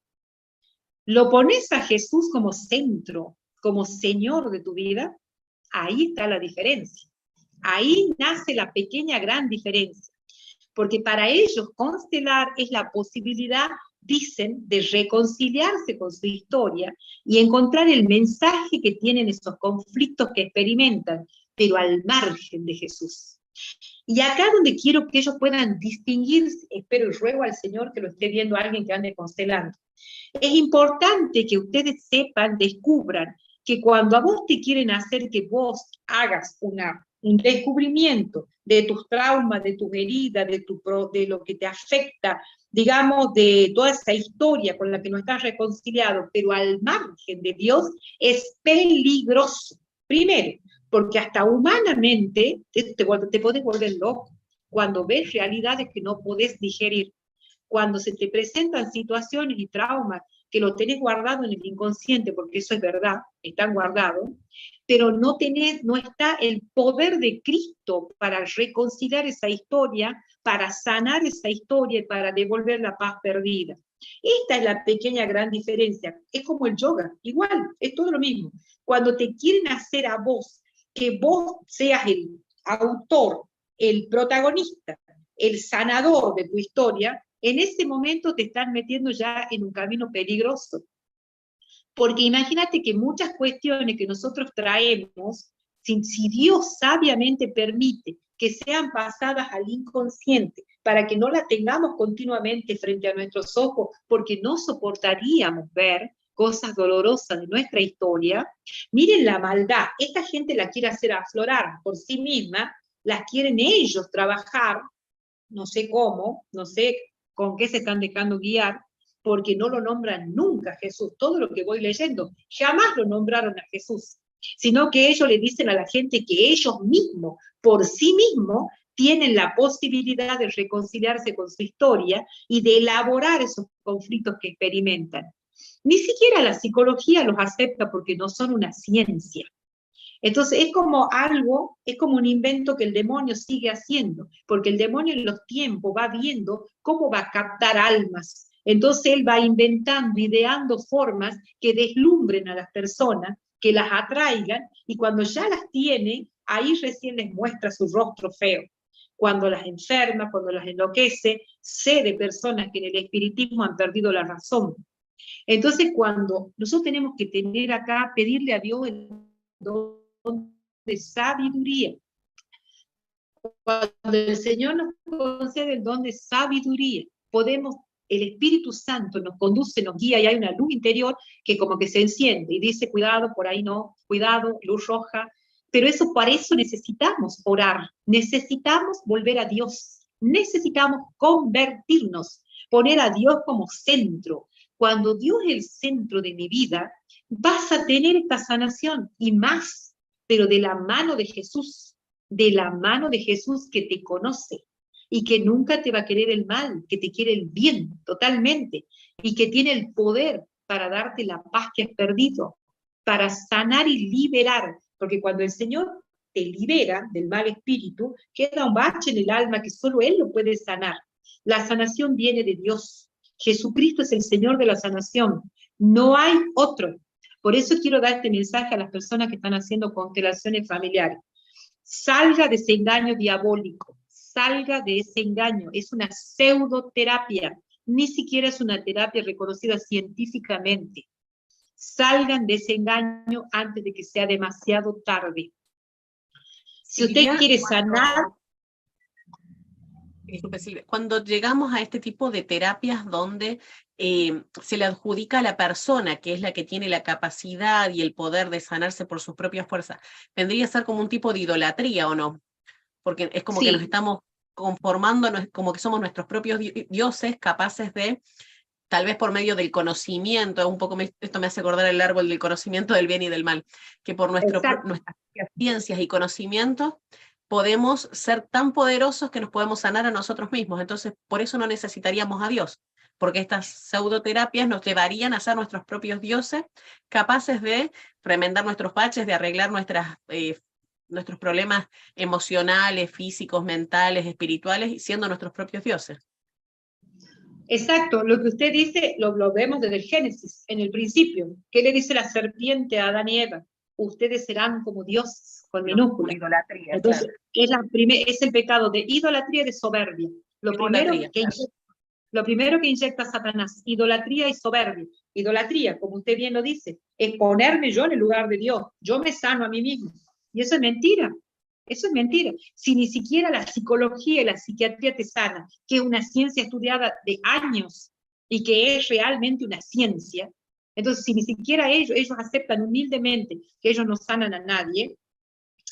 ¿Lo pones a Jesús como centro, como Señor de tu vida? Ahí está la diferencia. Ahí nace la pequeña gran diferencia. Porque para ellos constelar es la posibilidad, dicen, de reconciliarse con su historia y encontrar el mensaje que tienen esos conflictos que experimentan, pero al margen de Jesús. Y acá donde quiero que ellos puedan distinguirse, espero y ruego al Señor que lo esté viendo alguien que ande constelando. Es importante que ustedes sepan, descubran, que cuando a vos te quieren hacer que vos hagas un descubrimiento de tus traumas, de tus heridas, de lo que te afecta, digamos, de toda esa historia con la que no estás reconciliado, pero al margen de Dios, es peligroso. Primero, porque hasta humanamente te podés volver loco cuando ves realidades que no podés digerir. cuando se te presentan situaciones y traumas que lo tenés guardado en el inconsciente, porque eso es verdad, están guardados, pero no está el poder de Cristo para reconciliar esa historia, para sanar esa historia y para devolver la paz perdida. Esta es la pequeña gran diferencia. Es como el yoga, igual, es todo lo mismo. Cuando te quieren hacer a vos, que vos seas el autor, el protagonista, el sanador de tu historia, en ese momento te están metiendo ya en un camino peligroso. Porque imagínate que muchas cuestiones que nosotros traemos, si Dios sabiamente permite que sean pasadas al inconsciente, para que no la tengamos continuamente frente a nuestros ojos, porque no soportaríamos ver cosas dolorosas de nuestra historia. Miren la maldad, esta gente la quiere hacer aflorar por sí misma, las quieren ellos trabajar, no sé cómo, no sé con qué se están dejando guiar, porque no lo nombran nunca a Jesús. Todo lo que voy leyendo, jamás lo nombraron a Jesús, sino que ellos le dicen a la gente que ellos mismos, por sí mismos, tienen la posibilidad de reconciliarse con su historia y de elaborar esos conflictos que experimentan. Ni siquiera la psicología los acepta porque no son una ciencia. Entonces es como algo, es como un invento que el demonio sigue haciendo, porque el demonio en los tiempos va viendo cómo va a captar almas. Entonces él va inventando, ideando formas que deslumbren a las personas, que las atraigan, y cuando ya las tiene, ahí recién les muestra su rostro feo. Cuando las enferma, cuando las enloquece, sé de personas que en el espiritismo han perdido la razón. Entonces cuando nosotros tenemos que tener acá, pedirle a Dios el don de sabiduría. Cuando el Señor nos concede el don de sabiduría, podemos, el Espíritu Santo nos conduce, nos guía, y hay una luz interior que como que se enciende y dice, cuidado, por ahí no, cuidado, luz roja. Pero eso, para eso necesitamos orar, necesitamos volver a Dios, necesitamos convertirnos, poner a Dios como centro. Cuando Dios es el centro de mi vida, vas a tener esta sanación y más, pero de la mano de Jesús que te conoce y que nunca te va a querer el mal, que te quiere el bien totalmente y que tiene el poder para darte la paz que has perdido, para sanar y liberar, porque cuando el Señor te libera del mal espíritu, queda un bache en el alma que solo Él lo puede sanar. La sanación viene de Dios. Jesucristo es el Señor de la sanación. No hay otro. Por eso quiero dar este mensaje a las personas que están haciendo constelaciones familiares. Salga de ese engaño diabólico, salga de ese engaño. Es una pseudoterapia, ni siquiera es una terapia reconocida científicamente. Salgan de ese engaño antes de que sea demasiado tarde. Si usted quiere sanar... Disculpe, Silvia, cuando llegamos a este tipo de terapias donde se le adjudica a la persona, que es la que tiene la capacidad y el poder de sanarse por sus propias fuerzas, vendría a ser como un tipo de idolatría, ¿o no? Porque es como que nos estamos conformando, como que somos nuestros propios dioses, capaces de, tal vez por medio del conocimiento, un poco esto me hace acordar el árbol del conocimiento del bien y del mal, que por nuestras ciencias y conocimientos podemos ser tan poderosos que nos podemos sanar a nosotros mismos. Entonces, por eso no necesitaríamos a Dios, porque estas pseudoterapias nos llevarían a ser nuestros propios dioses, capaces de remendar nuestros baches, de arreglar nuestros problemas emocionales, físicos, mentales, espirituales, siendo nuestros propios dioses. Exacto, lo que usted dice lo vemos desde el Génesis, en el principio. ¿Qué le dice la serpiente a Adán y Eva? Ustedes serán como dioses, con minúscula. Idolatría. Entonces, claro. Es el pecado de idolatría y de soberbia. Lo primero que inyecta Satanás, idolatría y soberbia. Idolatría, como usted bien lo dice, es ponerme yo en el lugar de Dios. Yo me sano a mí mismo. Y eso es mentira. Eso es mentira. Si ni siquiera la psicología y la psiquiatría te sana, que es una ciencia estudiada de años y que es realmente una ciencia, entonces si ni siquiera ellos aceptan humildemente que ellos no sanan a nadie,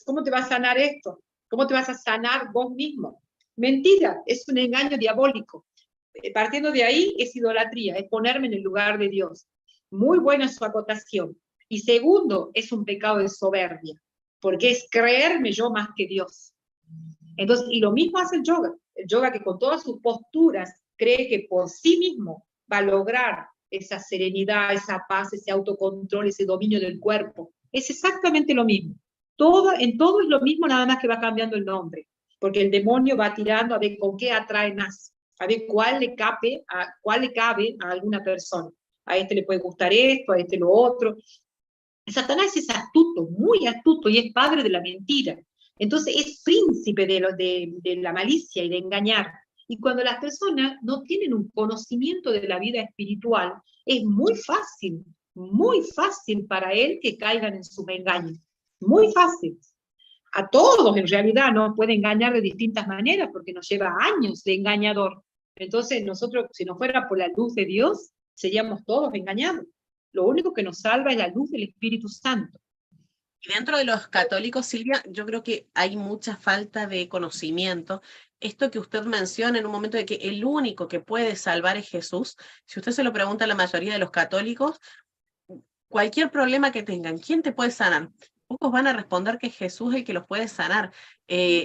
¿cómo te va a sanar esto? ¿Cómo te vas a sanar vos mismo? Mentira, es un engaño diabólico. Partiendo de ahí es idolatría, es ponerme en el lugar de Dios. Muy buena su acotación. Y segundo, es un pecado de soberbia, porque es creerme yo más que Dios. Entonces, y lo mismo hace el yoga que con todas sus posturas cree que por sí mismo va a lograr esa serenidad, esa paz, ese autocontrol, ese dominio del cuerpo. Es exactamente lo mismo. En todo es lo mismo, nada más que va cambiando el nombre, porque el demonio va tirando a ver con qué atrae más, a ver cuál le cabe a alguna persona. A este le puede gustar esto, a este lo otro. Satanás es astuto, muy astuto, y es padre de la mentira. Entonces es príncipe de la malicia y de engañar. Y cuando las personas no tienen un conocimiento de la vida espiritual, es muy fácil para él que caigan en sus engaños. Muy fácil. A todos en realidad nos puede engañar de distintas maneras porque nos lleva años de engañador. Entonces nosotros, si no fuera por la luz de Dios, seríamos todos engañados. Lo único que nos salva es la luz del Espíritu Santo. Y dentro de los católicos, Silvia, yo creo que hay mucha falta de conocimiento. Esto que usted menciona en un momento de que el único que puede salvar es Jesús, si usted se lo pregunta a la mayoría de los católicos, cualquier problema que tengan, ¿quién te puede sanar? Pocos van a responder que Jesús es el que los puede sanar.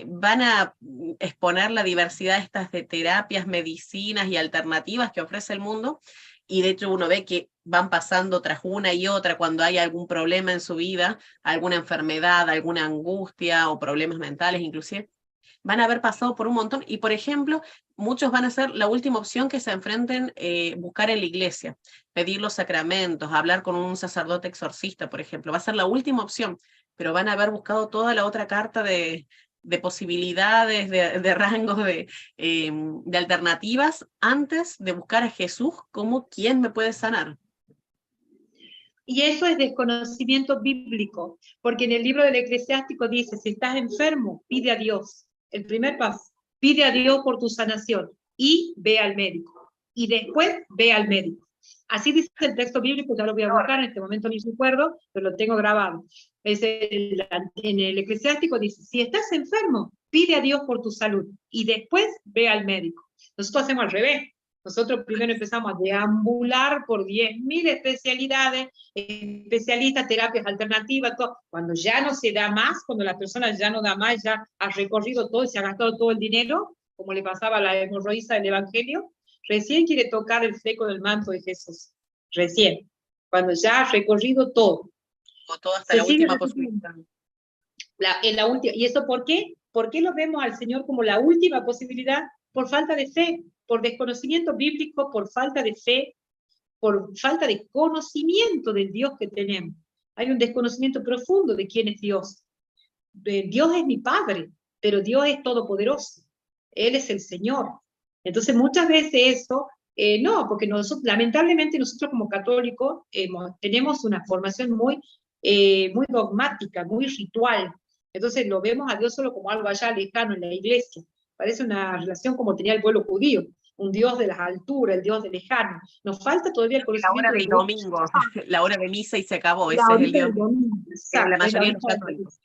Van a exponer la diversidad estas de terapias, medicinas y alternativas que ofrece el mundo, y de hecho uno ve que van pasando tras una y otra cuando hay algún problema en su vida, alguna enfermedad, alguna angustia o problemas mentales inclusive, van a haber pasado por un montón, y por ejemplo, muchos van a ser la última opción que se enfrenten, buscar en la iglesia, pedir los sacramentos, hablar con un sacerdote exorcista, por ejemplo, va a ser la última opción, pero van a haber buscado toda la otra carta de posibilidades, de rangos, de alternativas, antes de buscar a Jesús como quien me puede sanar. Y eso es desconocimiento bíblico, porque en el libro del Eclesiástico dice, si estás enfermo, pide a Dios. El primer paso, pide a Dios por tu sanación y ve al médico. Y después ve al médico. Así dice el texto bíblico, ya lo voy a buscar, en este momento ni recuerdo, pero lo tengo grabado. En el Eclesiástico dice, si estás enfermo, pide a Dios por tu salud y después ve al médico. Nosotros hacemos al revés. Nosotros primero empezamos a deambular por 10.000 especialidades, especialistas, terapias alternativas, todo. Cuando ya no se da más, cuando la persona ya no da más, ya ha recorrido todo y se ha gastado todo el dinero, como le pasaba a la hemorroísa del Evangelio, recién quiere tocar el fleco del manto de Jesús. Recién. Cuando ya ha recorrido todo. O todo hasta la última posibilidad. ¿Y eso por qué? ¿Por qué lo vemos al Señor como la última posibilidad? Por falta de fe, por desconocimiento bíblico, por falta de fe, por falta de conocimiento del Dios que tenemos. Hay un desconocimiento profundo de quién es Dios. Dios es mi Padre, pero Dios es todopoderoso. Él es el Señor. Entonces muchas veces eso, no, porque lamentablemente nosotros como católicos tenemos una formación muy dogmática, muy ritual. Entonces lo vemos a Dios solo como algo allá lejano en la iglesia. Parece una relación como tenía el pueblo judío, un Dios de las alturas, el Dios de lejano. Nos falta todavía el conocimiento la hora del domingo, la hora de misa y se acabó, ese es el Dios. Exacto, la mayoría de los católicos.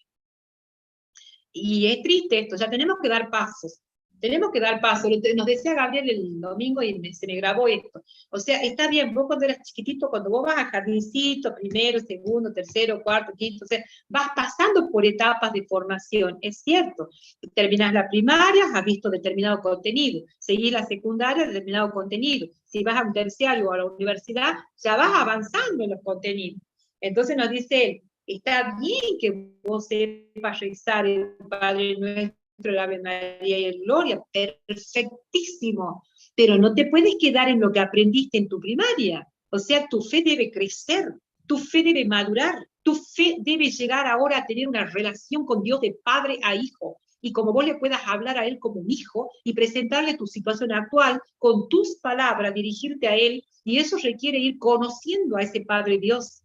Y es triste esto, ya tenemos que dar pasos. Tenemos que dar pasos. Nos decía Gabriel el domingo y se me grabó esto. O sea, está bien, vos cuando eras chiquitito, cuando vos vas a jardincito, primero, segundo, tercero, cuarto, quinto, o sea, vas pasando por etapas de formación, es cierto. Terminás la primaria, has visto determinado contenido. Seguís la secundaria, determinado contenido. Si vas a un terciario o a la universidad, ya vas avanzando en los contenidos. Entonces nos dice él, está bien que vos sepas rezar el Padre Nuestro, el Ave María y el Gloria, perfectísimo, pero no te puedes quedar en lo que aprendiste en tu primaria. O sea, tu fe debe crecer, tu fe debe madurar, tu fe debe llegar ahora a tener una relación con Dios de padre a hijo, y como vos le puedas hablar a Él como un hijo y presentarle tu situación actual con tus palabras, dirigirte a Él, y eso requiere ir conociendo a ese Padre Dios.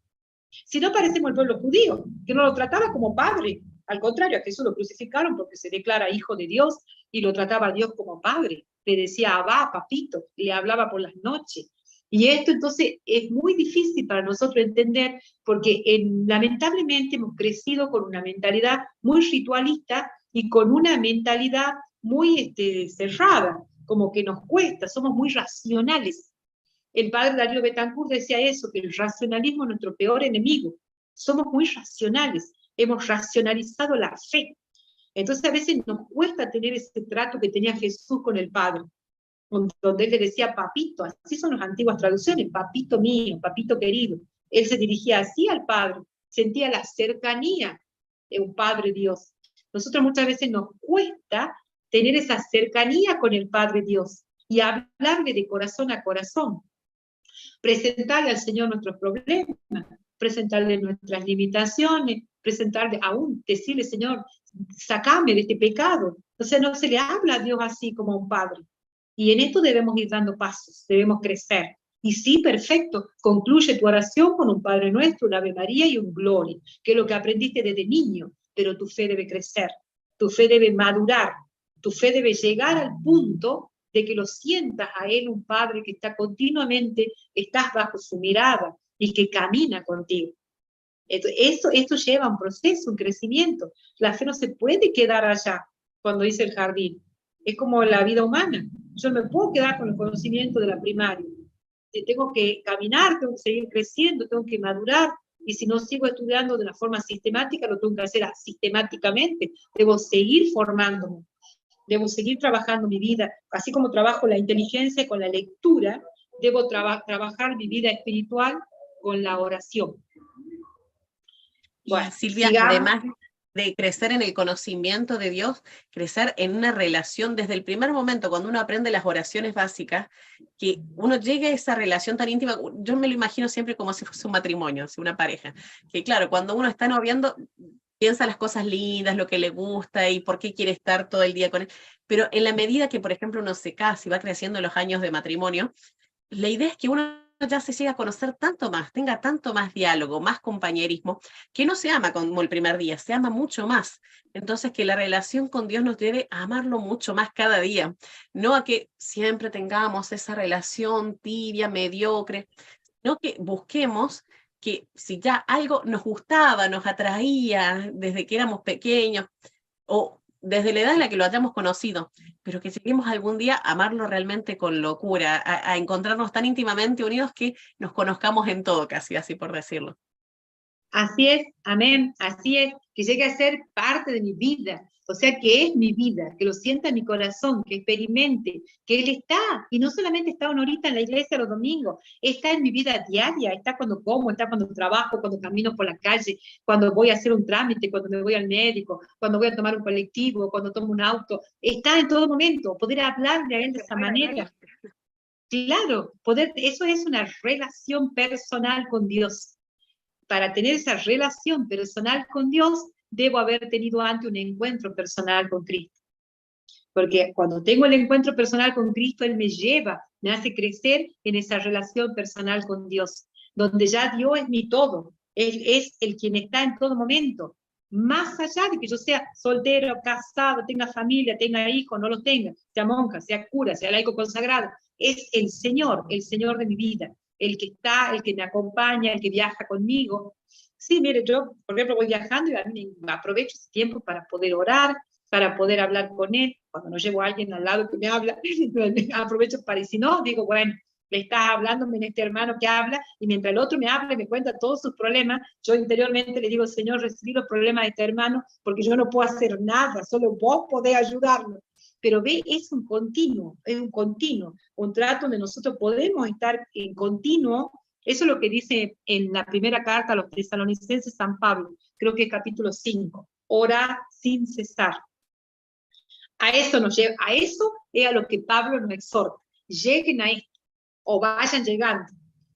Si no, parecemos el pueblo judío, que no lo trataba como padre. Al contrario, a Jesús lo crucificaron porque se declara hijo de Dios y lo trataba a Dios como padre. Le decía, Abba, papito, y le hablaba por las noches. Y esto entonces es muy difícil para nosotros entender porque lamentablemente hemos crecido con una mentalidad muy ritualista y con una mentalidad muy cerrada, como que nos cuesta, somos muy racionales. El padre Darío Betancourt decía eso, que el racionalismo es nuestro peor enemigo. Somos muy racionales, hemos racionalizado la fe. Entonces a veces nos cuesta tener ese trato que tenía Jesús con el Padre. donde él le decía papito, así son las antiguas traducciones, papito mío, papito querido. Él se dirigía así al Padre, sentía la cercanía de un Padre Dios. Nosotros muchas veces nos cuesta tener esa cercanía con el Padre Dios y hablarle de corazón a corazón, presentarle al Señor nuestros problemas, presentarle nuestras limitaciones, presentarle aún, decirle, Señor, sacame de este pecado. O sea, no se le habla a Dios así como a un padre. Y en esto debemos ir dando pasos, debemos crecer. Y sí, perfecto, concluye tu oración con un Padre Nuestro, un Ave María y un Gloria, que es lo que aprendiste desde niño, pero tu fe debe crecer, tu fe debe madurar, tu fe debe llegar al punto de que lo sientas a Él un Padre que está continuamente, estás bajo su mirada y que camina contigo. Esto lleva un proceso, un crecimiento. La fe no se puede quedar allá, cuando dice el jardín. Es como la vida humana. Yo no me puedo quedar con el conocimiento de la primaria. Tengo que caminar, tengo que seguir creciendo, tengo que madurar. Y si no sigo estudiando de una forma sistemática, lo tengo que hacer sistemáticamente. Debo seguir formándome. Debo seguir trabajando mi vida. Así como trabajo la inteligencia con la lectura, debo trabajar mi vida espiritual con la oración. Bueno, y Silvia, sigamos. Además de crecer en el conocimiento de Dios, crecer en una relación desde el primer momento, cuando uno aprende las oraciones básicas, que uno llegue a esa relación tan íntima. Yo me lo imagino siempre como si fuese un matrimonio, una pareja, que claro, cuando uno está noviando, piensa las cosas lindas, lo que le gusta y por qué quiere estar todo el día con él, pero en la medida que, por ejemplo, uno se casa y va creciendo los años de matrimonio, la idea es que uno ya se llega a conocer tanto más, tenga tanto más diálogo, más compañerismo, que no se ama como el primer día, se ama mucho más. Entonces, que la relación con Dios nos debe amarlo mucho más cada día, no a que siempre tengamos esa relación tibia, mediocre, sino que busquemos que si ya algo nos gustaba, nos atraía desde que éramos pequeños, o desde la edad en la que lo hayamos conocido, pero que lleguemos algún día a amarlo realmente con locura, a encontrarnos tan íntimamente unidos que nos conozcamos en todo, casi así por decirlo. Así es, amén, así es, que llegue a ser parte de mi vida, o sea, que es mi vida, que lo sienta en mi corazón, que experimente, que Él está, y no solamente está una horita en la iglesia los domingos, está en mi vida diaria, está cuando como, está cuando trabajo, cuando camino por la calle, cuando voy a hacer un trámite, cuando me voy al médico, cuando voy a tomar un colectivo, cuando tomo un auto, está en todo momento, poder hablarle a Él de esa manera. Claro, eso es una relación personal con Dios. Para tener esa relación personal con Dios, debo haber tenido antes un encuentro personal con Cristo. Porque cuando tengo el encuentro personal con Cristo, Él me lleva, me hace crecer en esa relación personal con Dios, donde ya Dios es mi todo. Él es el quien está en todo momento. Más allá de que yo sea soltero, casado, tenga familia, tenga hijos, no los tenga, sea monja, sea cura, sea laico consagrado, es el Señor de mi vida, el que está, el que me acompaña, el que viaja conmigo. Sí, mire, yo, por ejemplo, voy viajando y a mí me aprovecho ese tiempo para poder orar, para poder hablar con Él. Cuando no llevo a alguien al lado que me habla, aprovecho para, y si no, digo, bueno, le estás hablándome en este hermano que habla, y mientras el otro me habla y me cuenta todos sus problemas, yo interiormente le digo, Señor, recibí los problemas de este hermano, porque yo no puedo hacer nada, solo vos podés ayudarlo. Pero ve, es un continuo, un trato donde nosotros podemos estar en continuo. Eso es lo que dice en la primera carta a los tesalonicenses San Pablo, creo que es capítulo 5, orar sin cesar. A eso nos lleva, a eso es a lo que Pablo nos exhorta. Lleguen a esto, o vayan llegando,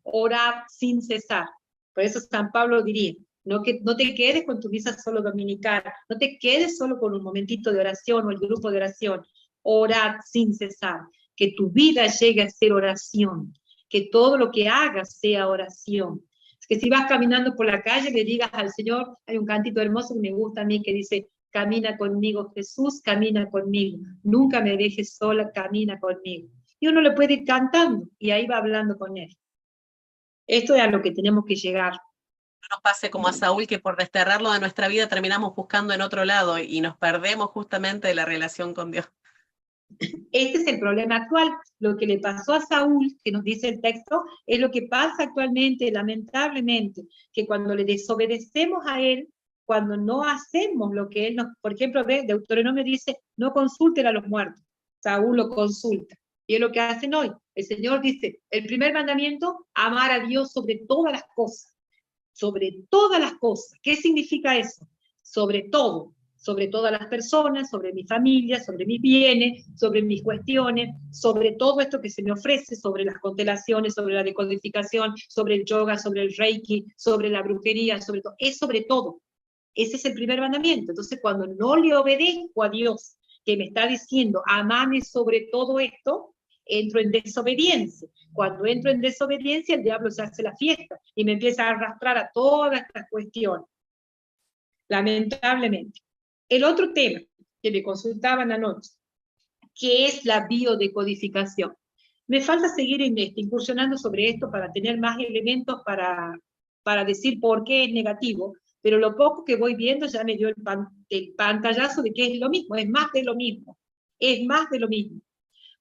orar sin cesar. Por eso San Pablo diría, no te quedes con tu misa solo dominical, no te quedes solo con un momentito de oración o el grupo de oración, orar sin cesar, que tu vida llegue a ser oración, que todo lo que hagas sea oración. Es que si vas caminando por la calle, le digas al Señor, hay un cantito hermoso que me gusta a mí que dice, camina conmigo Jesús, camina conmigo, nunca me dejes sola, camina conmigo. Y uno le puede ir cantando y ahí va hablando con Él. Esto es a lo que tenemos que llegar. No nos pase como a Saúl, que por desterrarlo de nuestra vida terminamos buscando en otro lado y nos perdemos justamente de la relación con Dios. Este es el problema actual. Lo que le pasó a Saúl, que nos dice el texto, es lo que pasa actualmente, lamentablemente, que cuando le desobedecemos a Él, cuando no hacemos lo que Él nos... Por ejemplo, Deuteronomio dice, no consulten a los muertos. Saúl lo consulta. Y es lo que hacen hoy. El Señor dice, el primer mandamiento, amar a Dios sobre todas las cosas. Sobre todas las cosas. ¿Qué significa eso? Sobre todo. Sobre todas las personas, sobre mi familia, sobre mis bienes, sobre mis cuestiones, sobre todo esto que se me ofrece, sobre las constelaciones, sobre la decodificación, sobre el yoga, sobre el reiki, sobre la brujería, sobre todo. Es sobre todo. Ese es el primer mandamiento. Entonces, cuando no le obedezco a Dios, que me está diciendo, amame sobre todo esto, entro en desobediencia. Cuando entro en desobediencia, el diablo se hace la fiesta y me empieza a arrastrar a todas estas cuestiones. Lamentablemente. El otro tema que me consultaban anoche, que es la biodecodificación. Me falta seguir incursionando sobre esto para tener más elementos para decir por qué es negativo, pero lo poco que voy viendo ya me dio el pantallazo de que es lo mismo, es más de lo mismo, es más de lo mismo.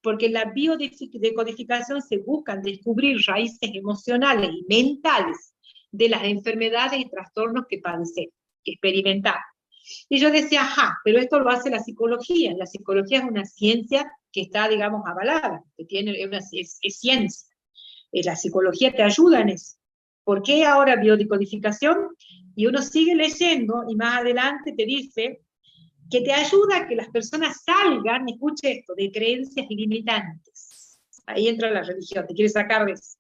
Porque en la biodecodificación se buscan descubrir raíces emocionales y mentales de las enfermedades y trastornos que padecemos, que experimentamos. Y yo decía, ajá, pero esto lo hace la psicología. La psicología es una ciencia que está, digamos, avalada, que es ciencia. La psicología te ayuda en eso. ¿Por qué ahora biodecodificación? Y uno sigue leyendo y más adelante te dice que te ayuda a que las personas salgan, escuche esto, de creencias limitantes. Ahí entra la religión, te quiere sacar de eso.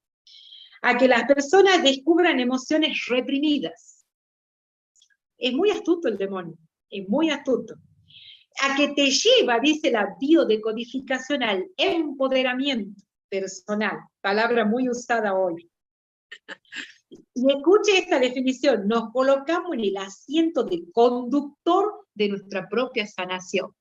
A que las personas descubran emociones reprimidas. Es muy astuto el demonio, es muy astuto. A que te lleva, dice la biodecodificación, al empoderamiento personal, palabra muy usada hoy. Y escuche esta definición, nos colocamos en el asiento de conductor de nuestra propia sanación.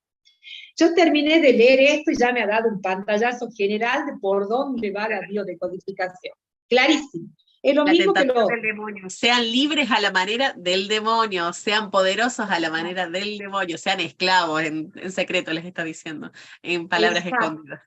Yo terminé de leer esto y ya me ha dado un pantallazo general de por dónde va la biodecodificación. Clarísimo. Es lo mismo que lo del demonio. Sean libres a la manera del demonio, sean poderosos a la manera del demonio, sean esclavos, en secreto les está diciendo, en palabras escondidas.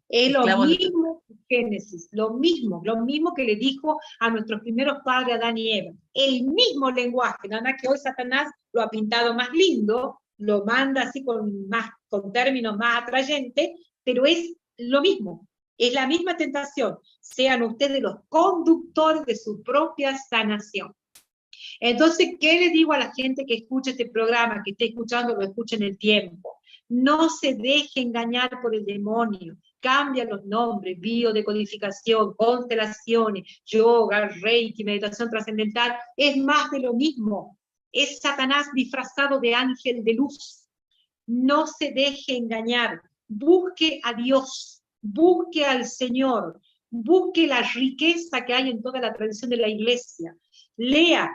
Es lo mismo que Génesis, lo mismo que le dijo a nuestros primeros padres, Adán y Eva. El mismo lenguaje, nada más que hoy Satanás lo ha pintado más lindo, lo manda así con términos más atrayentes, pero es lo mismo. Es la misma tentación. Sean ustedes los conductores de su propia sanación. Entonces, ¿qué le digo a la gente que escucha este programa, que esté escuchando, lo escuche en el tiempo? No se deje engañar por el demonio. Cambia los nombres, biodecodificación, constelaciones, yoga, reiki, meditación trascendental. Es más de lo mismo. Es Satanás disfrazado de ángel de luz. No se deje engañar. Busque a Dios. Busque al Señor. Busque la riqueza que hay en toda la tradición de la iglesia. Lea,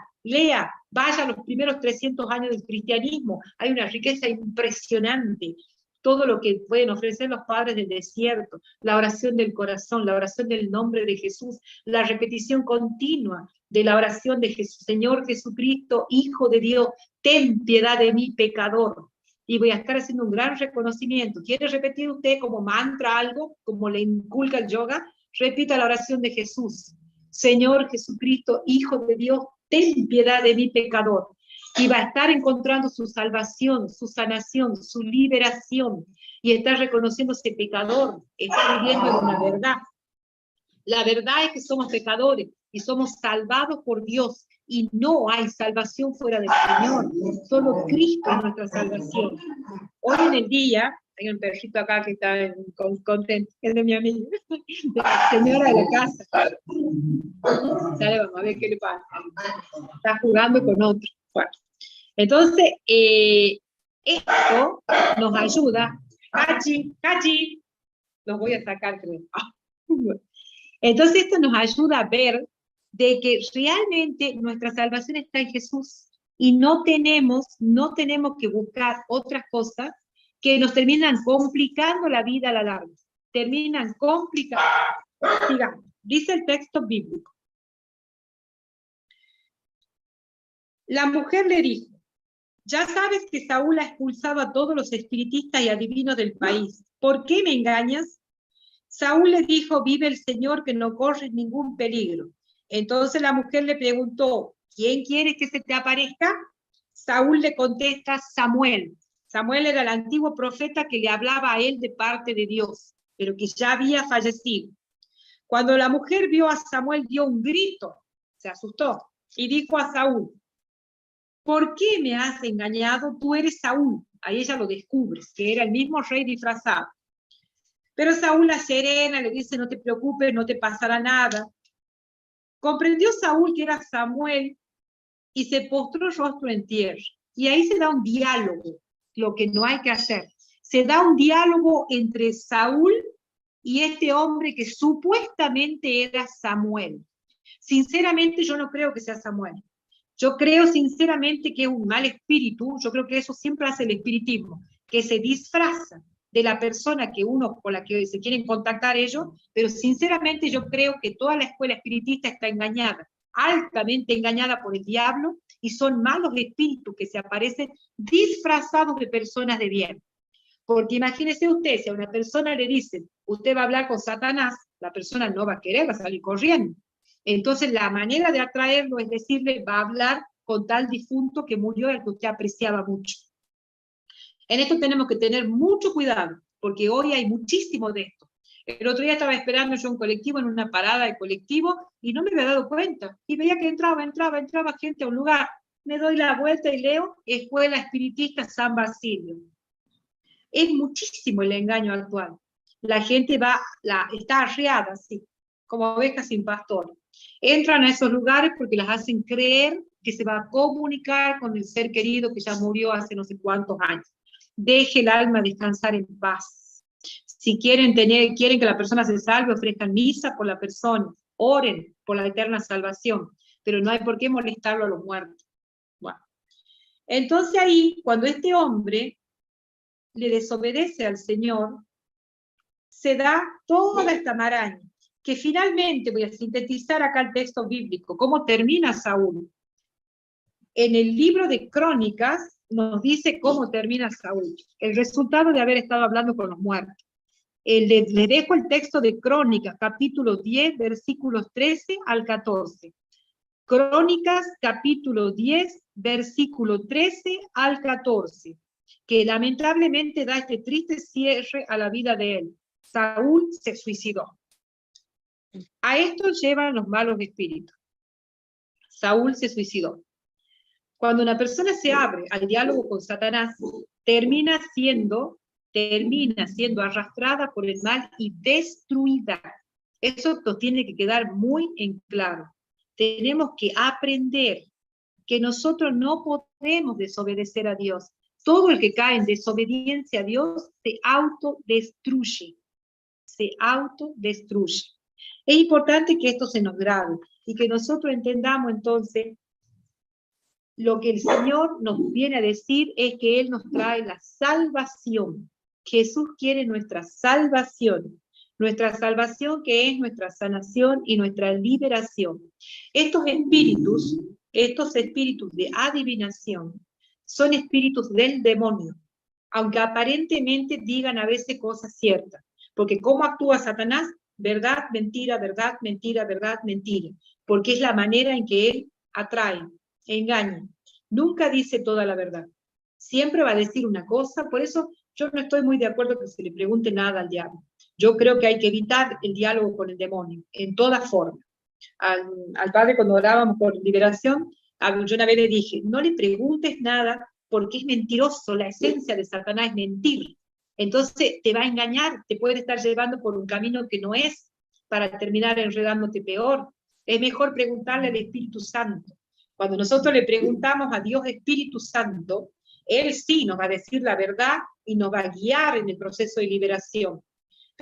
vaya a los primeros 300 años del cristianismo, hay una riqueza impresionante, todo lo que pueden ofrecer los padres del desierto, la oración del corazón, la oración del nombre de Jesús, la repetición continua de la oración de Jesús, Señor Jesucristo, Hijo de Dios, ten piedad de mí, pecador. Y voy a estar haciendo un gran reconocimiento. ¿Quiere repetir usted como mantra algo, como le inculca el yoga? Repita la oración de Jesús. Señor Jesucristo, Hijo de Dios, ten piedad de mi pecador. Y va a estar encontrando su salvación, su sanación, su liberación. Y está reconociéndose pecador, está viviendo en una verdad. La verdad es que somos pecadores y somos salvados por Dios. Y no hay salvación fuera del Señor. Solo Cristo es nuestra salvación. Hoy en el día, hay un perrito acá que está contento, es de mi amiga, de la señora de la casa. Dale, vamos a ver qué le pasa. Está jugando con otro. Bueno, entonces, esto nos ayuda. Cachi, los voy a sacar, creo. Entonces, esto nos ayuda a ver de que realmente nuestra salvación está en Jesús y no tenemos que buscar otras cosas que nos terminan complicando la vida a la larga. Terminan complicando. Sigamos. Dice el texto bíblico. La mujer le dijo, ya sabes que Saúl ha expulsado a todos los espiritistas y adivinos del país. ¿Por qué me engañas? Saúl le dijo, vive el Señor que no corres ningún peligro. Entonces la mujer le preguntó, ¿quién quiere que se te aparezca? Saúl le contesta, Samuel. Samuel era el antiguo profeta que le hablaba a él de parte de Dios. pero que ya había fallecido. Cuando la mujer vio a Samuel, dio un grito, se asustó, y dijo a Saúl, ¿por qué me has engañado? Tú eres Saúl. Ahí ella lo descubre, que era el mismo rey disfrazado. Pero Saúl la serena, le dice, no te preocupes, no te pasará nada. Comprendió Saúl que era Samuel y se postró rostro en tierra. Y ahí se da un diálogo, lo que no hay que hacer. Se da un diálogo entre Saúl y este hombre que supuestamente era Samuel. Sinceramente yo no creo que sea Samuel. Yo creo sinceramente que es un mal espíritu, yo creo que eso siempre hace el espiritismo, que se disfraza de la persona que uno con la que se quieren contactar ellos, pero sinceramente yo creo que toda la escuela espiritista está engañada, altamente engañada por el diablo, y son malos espíritus que se aparecen disfrazados de personas de bien. Porque imagínese usted, si a una persona le dicen, usted va a hablar con Satanás, la persona no va a querer, va a salir corriendo. Entonces la manera de atraerlo es decirle, va a hablar con tal difunto que murió, el que usted apreciaba mucho. En esto tenemos que tener mucho cuidado, porque hoy hay muchísimo de esto. El otro día estaba esperando yo un colectivo en una parada de colectivo y no me había dado cuenta. Y veía que entraba gente a un lugar. Me doy la vuelta y leo Escuela Espiritista San Basilio. Es muchísimo el engaño actual. La gente está arreada, así, como ovejas sin pastor. Entran a esos lugares porque las hacen creer que se va a comunicar con el ser querido que ya murió hace no sé cuántos años. Deje el alma descansar en paz. Si quieren que la persona se salve, ofrezcan misa por la persona, oren por la eterna salvación, pero no hay por qué molestarlo a los muertos. Bueno. Entonces ahí, cuando este hombre le desobedece al Señor, se da toda esta maraña, que finalmente, voy a sintetizar acá el texto bíblico, cómo termina Saúl. En el libro de Crónicas nos dice cómo termina Saúl, el resultado de haber estado hablando con los muertos. Les dejo el texto de Crónicas, capítulo 10, versículos 13 al 14. Crónicas, capítulo 10, versículo 13 al 14. Que lamentablemente da este triste cierre a la vida de él. Saúl se suicidó. A esto llevan los malos espíritus. Saúl se suicidó. Cuando una persona se abre al diálogo con Satanás, termina siendo arrastrada por el mal y destruida. Eso nos tiene que quedar muy en claro. Tenemos que aprender que nosotros no podemos desobedecer a Dios. Todo el que cae en desobediencia a Dios se autodestruye. Se autodestruye. Es importante que esto se nos grabe y que nosotros entendamos entonces lo que el Señor nos viene a decir es que Él nos trae la salvación. Jesús quiere nuestra salvación que es nuestra sanación y nuestra liberación. Estos espíritus de adivinación, son espíritus del demonio, aunque aparentemente digan a veces cosas ciertas, porque ¿cómo actúa Satanás? Verdad, mentira, verdad, mentira, verdad, mentira, porque es la manera en que él atrae, engaña. Nunca dice toda la verdad. Siempre va a decir una cosa, por eso yo no estoy muy de acuerdo que se le pregunte nada al diablo. Yo creo que hay que evitar el diálogo con el demonio, en toda forma. Al padre, cuando orábamos por liberación, yo una vez le dije, no le preguntes nada porque es mentiroso, la esencia de Satanás es mentir. Entonces te va a engañar, te puede estar llevando por un camino que no es, para terminar enredándote peor. Es mejor preguntarle al Espíritu Santo. Cuando nosotros le preguntamos a Dios Espíritu Santo, Él sí nos va a decir la verdad y nos va a guiar en el proceso de liberación.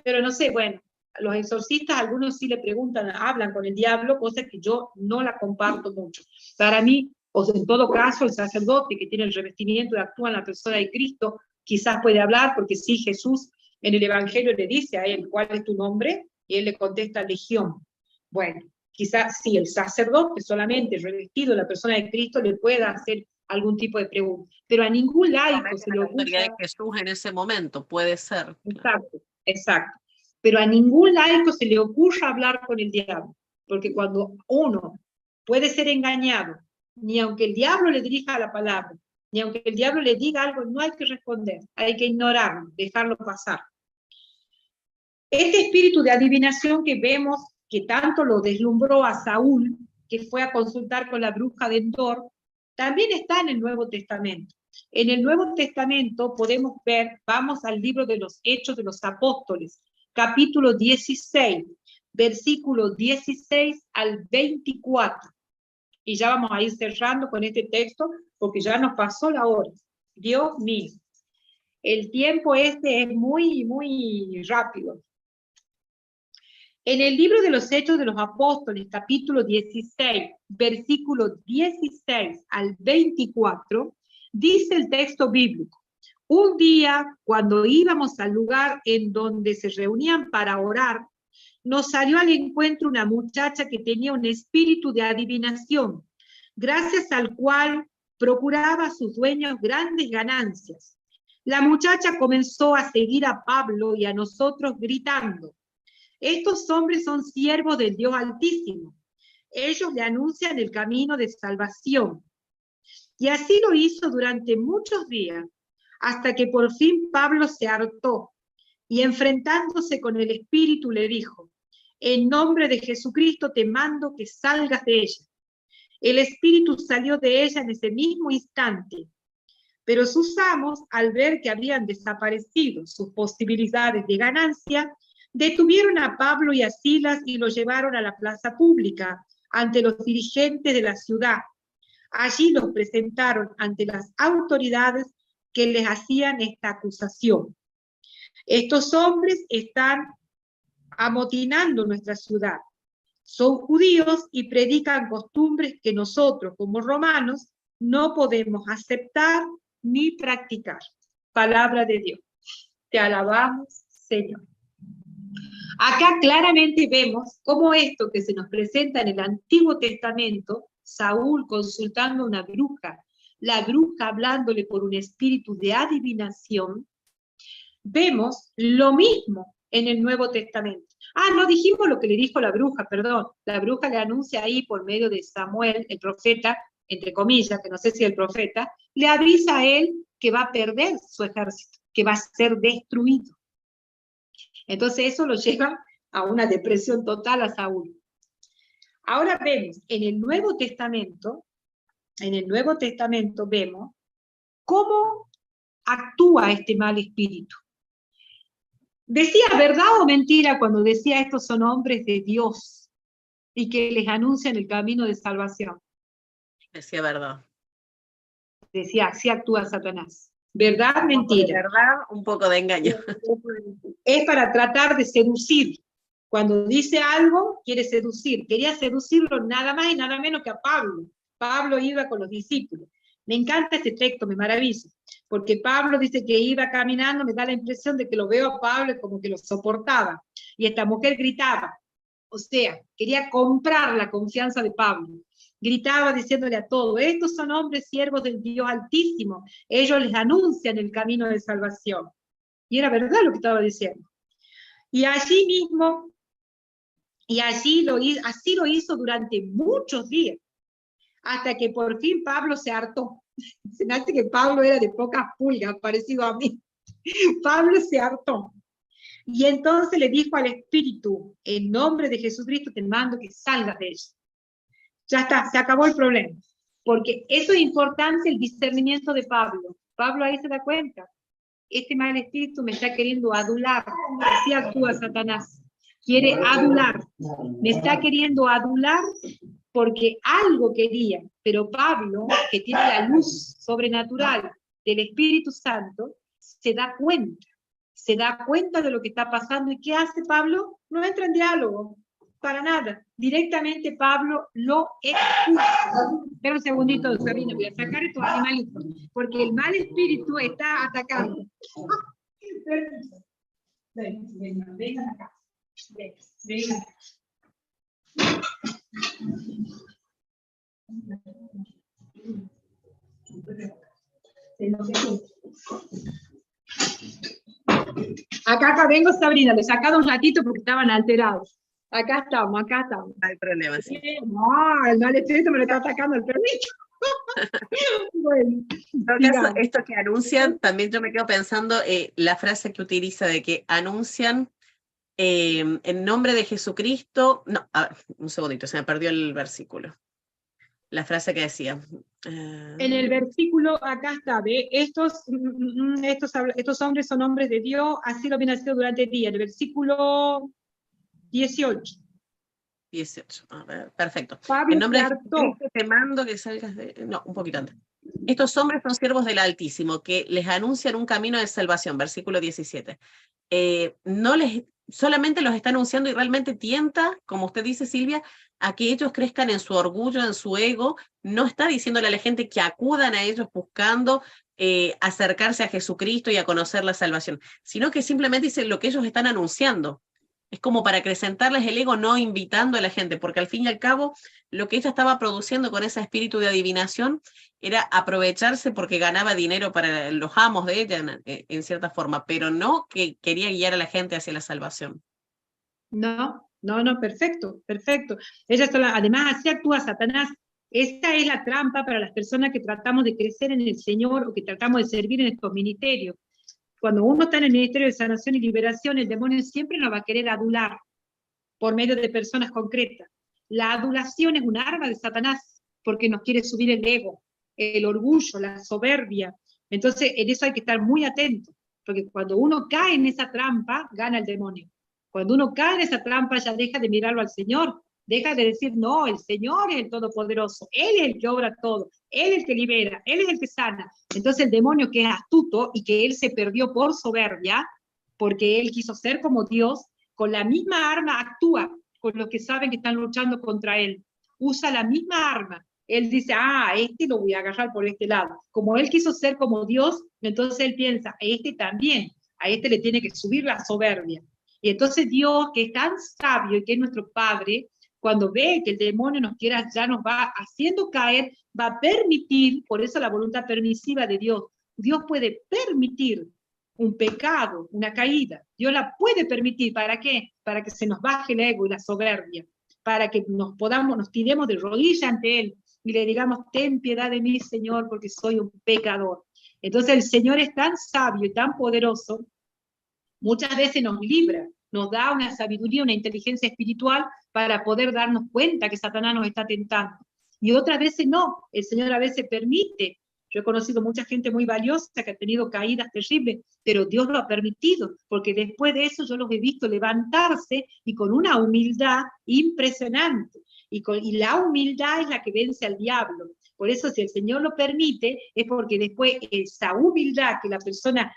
Pero no sé, bueno, los exorcistas, algunos sí le preguntan, hablan con el diablo, cosa que yo no la comparto mucho. Para mí, o en todo caso, el sacerdote que tiene el revestimiento y actúa en la persona de Cristo, quizás puede hablar, porque sí, Jesús en el Evangelio le dice a él, ¿cuál es tu nombre? Y él le contesta, Legión. Bueno, quizás sí, el sacerdote solamente revestido en la persona de Cristo le pueda hacer algún tipo de pregunta, pero a ningún laico se le ocurre. La autoridad de Jesús en ese momento, puede ser. Exacto, exacto. Pero a ningún laico se le ocurra hablar con el diablo, porque cuando uno puede ser engañado, ni aunque el diablo le dirija la palabra, ni aunque el diablo le diga algo, no hay que responder, hay que ignorarlo, dejarlo pasar. Este espíritu de adivinación que vemos que tanto lo deslumbró a Saúl, que fue a consultar con la bruja de Endor, también está en el Nuevo Testamento. En el Nuevo Testamento podemos ver, vamos al libro de los Hechos de los Apóstoles, capítulo 16, versículos 16 al 24. Y ya vamos a ir cerrando con este texto, porque ya nos pasó la hora. Dios mío, el tiempo este es muy, muy rápido. En el libro de los Hechos de los Apóstoles, capítulo 16, versículo 16 al 24, dice el texto bíblico: un día, cuando íbamos al lugar en donde se reunían para orar, nos salió al encuentro una muchacha que tenía un espíritu de adivinación, gracias al cual procuraba a sus dueños grandes ganancias. La muchacha comenzó a seguir a Pablo y a nosotros gritando: estos hombres son siervos del Dios Altísimo. Ellos le anuncian el camino de salvación. Y así lo hizo durante muchos días, hasta que por fin Pablo se hartó y, enfrentándose con el espíritu, le dijo: en nombre de Jesucristo te mando que salgas de ella. El espíritu salió de ella en ese mismo instante, pero sus amos, al ver que habían desaparecido sus posibilidades de ganancia, detuvieron a Pablo y a Silas y los llevaron a la plaza pública ante los dirigentes de la ciudad. Allí los presentaron ante las autoridades que les hacían esta acusación: estos hombres están amotinando nuestra ciudad. Son judíos y predican costumbres que nosotros, como romanos, no podemos aceptar ni practicar. Palabra de Dios. Te alabamos, Señor. Acá claramente vemos cómo esto que se nos presenta en el Antiguo Testamento, Saúl consultando a una bruja, la bruja hablándole por un espíritu de adivinación, vemos lo mismo en el Nuevo Testamento. No dijimos lo que le dijo la bruja, perdón. La bruja le anuncia ahí por medio de Samuel, el profeta, entre comillas, que no sé si el profeta, le avisa a él que va a perder su ejército, que va a ser destruido. Entonces eso lo lleva a una depresión total a Saúl. Ahora vemos, en el Nuevo Testamento vemos cómo actúa este mal espíritu. ¿Decía verdad o mentira cuando decía estos son hombres de Dios y que les anuncian el camino de salvación? Decía verdad. Decía, así actúa Satanás. ¿Verdad, mentira? Verdad, un poco de engaño. Es para tratar de seducir. Cuando dice algo, quiere seducir. Quería seducirlo nada más y nada menos que a Pablo. Pablo iba con los discípulos. Me encanta este texto, me maravilla, porque Pablo dice que iba caminando, me da la impresión de que lo veo a Pablo como que lo soportaba. Y esta mujer gritaba, o sea, quería comprar la confianza de Pablo. Gritaba diciéndole a todos: estos son hombres siervos del Dios Altísimo, ellos les anuncian el camino de salvación. Y era verdad lo que estaba diciendo. Y allí mismo, así lo hizo durante muchos días, hasta que por fin Pablo se hartó. Se me hace que Pablo era de pocas pulgas, parecido a mí. Pablo se hartó. Y entonces le dijo al espíritu: en nombre de Jesucristo te mando que salgas de ella. Ya está, se acabó el problema. Porque eso es importante, el discernimiento de Pablo. Pablo ahí se da cuenta: este mal espíritu me está queriendo adular. Así actúa Satanás. Quiere adular. Me está queriendo adular porque algo quería. Pero Pablo, que tiene la luz sobrenatural del Espíritu Santo, se da cuenta de lo que está pasando. ¿Y qué hace Pablo? No entra en diálogo, para nada. Directamente Pablo lo expulsa. Espera un segundito, Sabina, voy a sacar estos animalitos, porque el mal espíritu está atacando. Vengan acá. Vengan. Acá vengo, Sabrina, le sacado un ratito porque estaban alterados. Acá estamos. No hay problema, sí. No, el mal espíritu me lo está atacando el perrito. Bueno, en todo caso, esto que anuncian, también yo me quedo pensando, la frase que utiliza de que anuncian En nombre de Jesucristo, no, a ver, un segundito, se me perdió el versículo. La frase que decía. En el versículo, acá está, ¿ve? Estos hombres son hombres de Dios, así lo viene haciendo durante el día. El versículo 18. 18, a ver, perfecto. Pablo En nombre se de hartó. Jesucristo te mando que salgas de... No, un poquito antes. Estos hombres son siervos del Altísimo, que les anuncian un camino de salvación, versículo 17. No les, solamente los está anunciando y realmente tienta, como usted dice, Silvia, a que ellos crezcan en su orgullo, en su ego. No está diciéndole a la gente que acudan a ellos buscando acercarse a Jesucristo y a conocer la salvación, sino que simplemente dice lo que ellos están anunciando. Es como para acrecentarles el ego, no invitando a la gente, porque al fin y al cabo lo que ella estaba produciendo con ese espíritu de adivinación era aprovecharse porque ganaba dinero para los amos de ella en cierta forma, pero no que quería guiar a la gente hacia la salvación. No, perfecto, perfecto. Además, así actúa Satanás. Esta es la trampa para las personas que tratamos de crecer en el Señor o que tratamos de servir en estos ministerios. Cuando uno está en el ministerio de sanación y liberación, el demonio siempre nos va a querer adular por medio de personas concretas. La adulación es un arma de Satanás porque nos quiere subir el ego, el orgullo, la soberbia. Entonces, en eso hay que estar muy atento, porque cuando uno cae en esa trampa, gana el demonio. Cuando uno cae en esa trampa, ya deja de mirarlo al Señor, deja de decir, no, el Señor es el Todopoderoso, Él es el que obra todo, Él es el que libera, Él es el que sana. Entonces el demonio, que es astuto y que Él se perdió por soberbia, porque Él quiso ser como Dios, con la misma arma actúa con los que saben que están luchando contra Él. Usa la misma arma. Él dice, este lo voy a agarrar por este lado. Como Él quiso ser como Dios, entonces Él piensa, este también, a este le tiene que subir la soberbia. Y entonces Dios, que es tan sabio y que es nuestro Padre, cuando ve que el demonio ya nos va haciendo caer, va a permitir, por eso la voluntad permisiva de Dios, Dios puede permitir un pecado, una caída. Dios la puede permitir, ¿para qué? Para que se nos baje el ego y la soberbia, para que nos tiremos de rodillas ante Él y le digamos, ten piedad de mí, Señor, porque soy un pecador. Entonces el Señor es tan sabio y tan poderoso, muchas veces nos libra, nos da una sabiduría, una inteligencia espiritual para poder darnos cuenta que Satanás nos está tentando. Y otras veces no, el Señor a veces permite. Yo he conocido mucha gente muy valiosa que ha tenido caídas terribles, pero Dios lo ha permitido, porque después de eso yo los he visto levantarse y con una humildad impresionante. Y la humildad es la que vence al diablo. Por eso si el Señor lo permite, es porque después esa humildad que la persona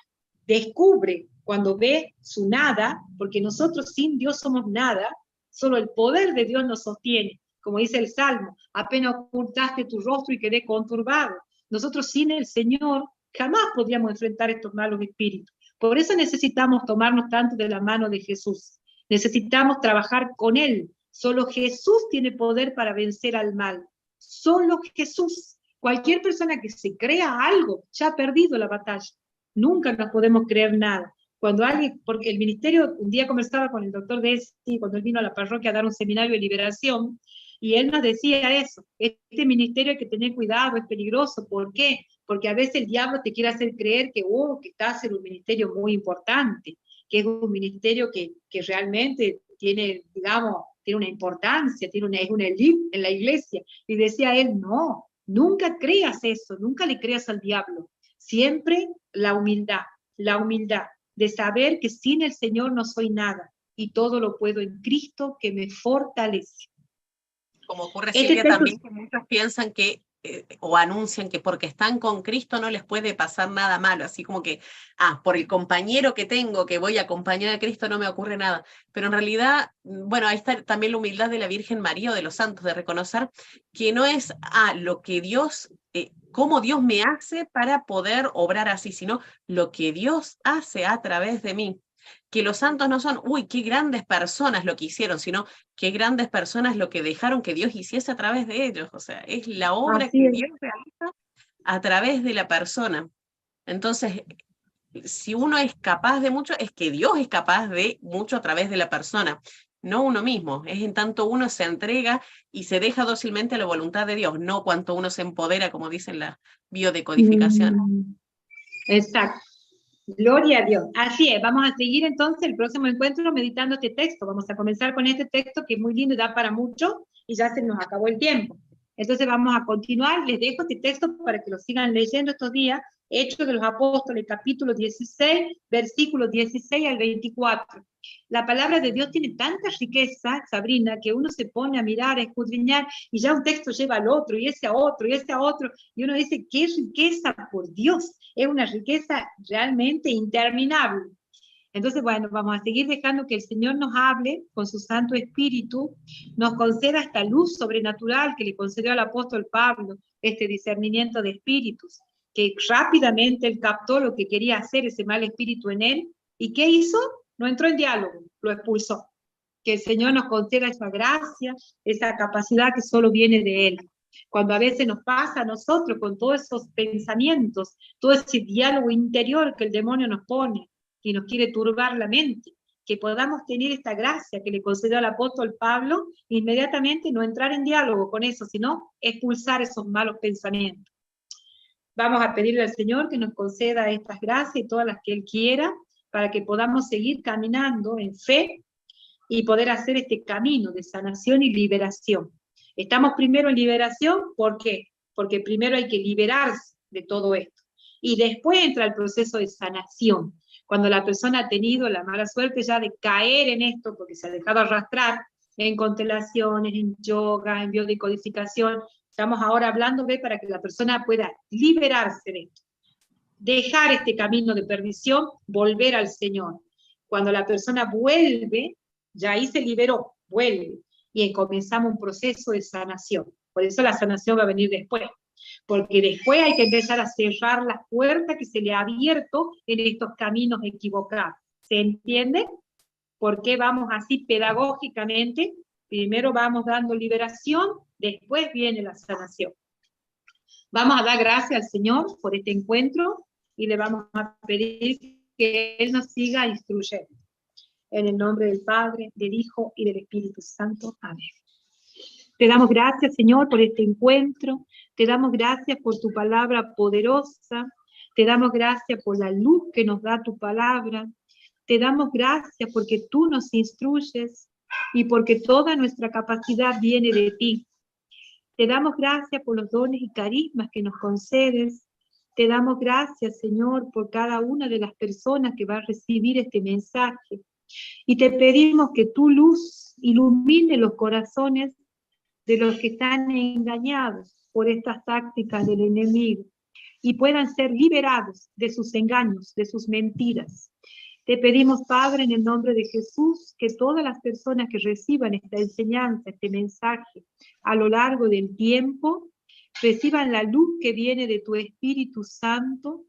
descubre cuando ve su nada, porque nosotros sin Dios somos nada, solo el poder de Dios nos sostiene. Como dice el Salmo, apenas ocultaste tu rostro y quedé conturbado. Nosotros sin el Señor jamás podríamos enfrentar estos malos espíritus. Por eso necesitamos tomarnos tanto de la mano de Jesús. Necesitamos trabajar con Él. Solo Jesús tiene poder para vencer al mal. Solo Jesús. Cualquier persona que se crea algo ya ha perdido la batalla. Nunca nos podemos creer nada. Cuando alguien, porque el ministerio, un día conversaba con el doctor Desi, cuando él vino a la parroquia a dar un seminario de liberación, y él nos decía eso, este ministerio hay que tener cuidado, es peligroso. ¿Por qué? Porque a veces el diablo te quiere hacer creer que estás en un ministerio muy importante, que es un ministerio que realmente tiene, digamos, tiene una importancia, es una elite en la iglesia. Y decía él, no, nunca creas eso, nunca le creas al diablo. Siempre la humildad de saber que sin el Señor no soy nada y todo lo puedo en Cristo que me fortalece. Como ocurre, Silvia, también que muchos piensan que o anuncian que porque están con Cristo no les puede pasar nada malo, así como que, por el compañero que tengo, que voy a acompañar a Cristo, no me ocurre nada. Pero en realidad, bueno, ahí está también la humildad de la Virgen María o de los santos, de reconocer que no es lo que Dios, cómo Dios me hace para poder obrar así, sino lo que Dios hace a través de mí. Que los santos no son, qué grandes personas lo que hicieron, sino qué grandes personas lo que dejaron que Dios hiciese a través de ellos. O sea, es la obra que Dios realiza a través de la persona. Entonces, si uno es capaz de mucho, es que Dios es capaz de mucho a través de la persona, no uno mismo. Es en tanto uno se entrega y se deja dócilmente a la voluntad de Dios, no cuanto uno se empodera, como dicen la biodecodificación. Exacto. Gloria a Dios. Así es, vamos a seguir entonces el próximo encuentro meditando este texto. Vamos a comenzar con este texto que es muy lindo y da para mucho, y ya se nos acabó el tiempo. Entonces vamos a continuar, les dejo este texto para que lo sigan leyendo estos días, Hechos de los Apóstoles, capítulo 16, versículos 16 al 24. La palabra de Dios tiene tanta riqueza, Sabrina, que uno se pone a mirar, a escudriñar, y ya un texto lleva al otro, y ese a otro, y ese a otro, y uno dice, qué riqueza, por Dios, es una riqueza realmente interminable. Entonces, bueno, vamos a seguir dejando que el Señor nos hable con su Santo Espíritu, nos conceda esta luz sobrenatural que le concedió al apóstol Pablo, este discernimiento de espíritus, que rápidamente él captó lo que quería hacer ese mal espíritu en él, ¿y qué hizo? No entró en diálogo, lo expulsó. Que el Señor nos conceda esa gracia, esa capacidad que solo viene de Él. Cuando a veces nos pasa a nosotros con todos esos pensamientos, todo ese diálogo interior que el demonio nos pone, que nos quiere turbar la mente, que podamos tener esta gracia que le concedió al apóstol Pablo, inmediatamente no entrar en diálogo con eso, sino expulsar esos malos pensamientos. Vamos a pedirle al Señor que nos conceda estas gracias y todas las que Él quiera, para que podamos seguir caminando en fe y poder hacer este camino de sanación y liberación. Estamos primero en liberación, ¿por qué? Porque primero hay que liberarse de todo esto. Y después entra el proceso de sanación. Cuando la persona ha tenido la mala suerte ya de caer en esto, porque se ha dejado arrastrar en constelaciones, en yoga, en biodecodificación, estamos ahora hablando de para que la persona pueda liberarse de esto. Dejar este camino de perdición, volver al Señor. Cuando la persona vuelve, ya ahí se liberó, vuelve, y comenzamos un proceso de sanación. Por eso la sanación va a venir después, porque después hay que empezar a cerrar las puertas que se le ha abierto en estos caminos equivocados. ¿Se entiende? ¿Por qué vamos así pedagógicamente? Primero vamos dando liberación, después viene la sanación. Vamos a dar gracias al Señor por este encuentro y le vamos a pedir que Él nos siga instruyendo. En el nombre del Padre, del Hijo y del Espíritu Santo. Amén. Te damos gracias, Señor, por este encuentro. Te damos gracias por tu palabra poderosa. Te damos gracias por la luz que nos da tu palabra. Te damos gracias porque tú nos instruyes y porque toda nuestra capacidad viene de ti. Te damos gracias por los dones y carismas que nos concedes. Te damos gracias, Señor, por cada una de las personas que va a recibir este mensaje. Y te pedimos que tu luz ilumine los corazones de los que están engañados por estas tácticas del enemigo y puedan ser liberados de sus engaños, de sus mentiras. Te pedimos, Padre, en el nombre de Jesús, que todas las personas que reciban esta enseñanza, este mensaje, a lo largo del tiempo, reciban la luz que viene de tu Espíritu Santo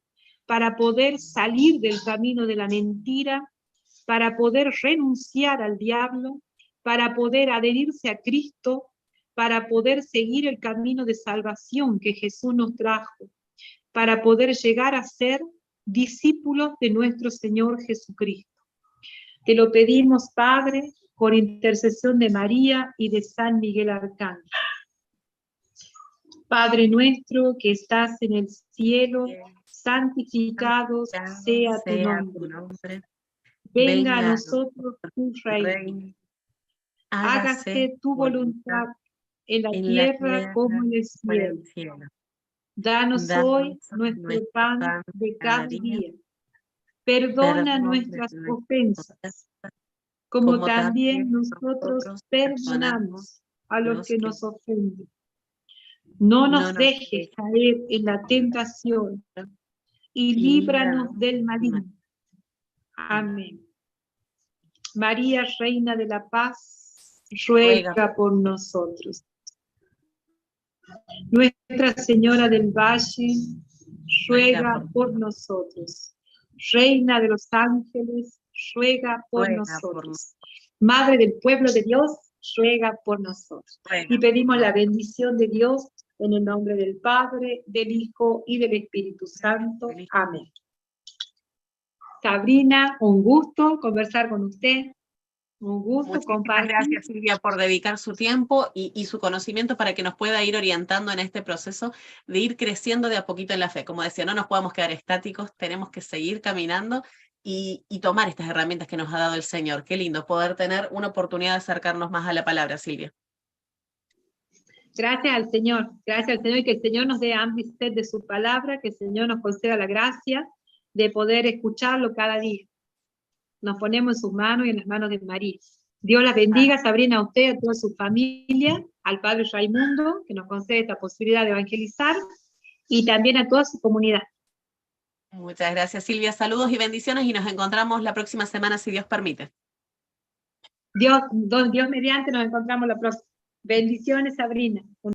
para poder salir del camino de la mentira, para poder renunciar al diablo, para poder adherirse a Cristo, para poder seguir el camino de salvación que Jesús nos trajo, para poder llegar a ser discípulos de nuestro Señor Jesucristo. Te lo pedimos, Padre, por intercesión de María y de San Miguel Arcángel. Padre nuestro que estás en el cielo, santificado sea tu nombre. Venga a nosotros tu reino. Hágase tu voluntad en la tierra como en el cielo. Danos hoy nuestro pan de cada día. Perdona nuestras ofensas, como también nosotros perdonamos a los que nos ofenden. No nos dejes caer en la tentación y líbranos del maligno. Amén. María, Reina de la Paz, ruega por nosotros. Nuestra Señora del Valle, ruega por nosotros. Reina de los ángeles, ruega por nosotros. Madre del pueblo de Dios, ruega por nosotros. Y pedimos la bendición de Dios en el nombre del Padre, del Hijo y del Espíritu Santo. Amén. Sabrina, un gusto conversar con usted. Un gusto Muchísimas compartir. gracias, Silvia, por dedicar su tiempo y su conocimiento para que nos pueda ir orientando en este proceso de ir creciendo de a poquito en la fe. Como decía, no nos podemos quedar estáticos, tenemos que seguir caminando y tomar estas herramientas que nos ha dado el Señor. Qué lindo poder tener una oportunidad de acercarnos más a la palabra, Silvia. Gracias al Señor y que el Señor nos dé hambre y sed de su palabra, que el Señor nos conceda la gracia de poder escucharlo cada día. Nos ponemos en sus manos y en las manos de María. Dios las bendiga, Sabrina, a usted, a toda su familia, al Padre Raimundo, que nos concede esta posibilidad de evangelizar, y también a toda su comunidad. Muchas gracias, Silvia. Saludos y bendiciones y nos encontramos la próxima semana, si Dios permite. Dios mediante, nos encontramos la próxima. Bendiciones, Sabrina.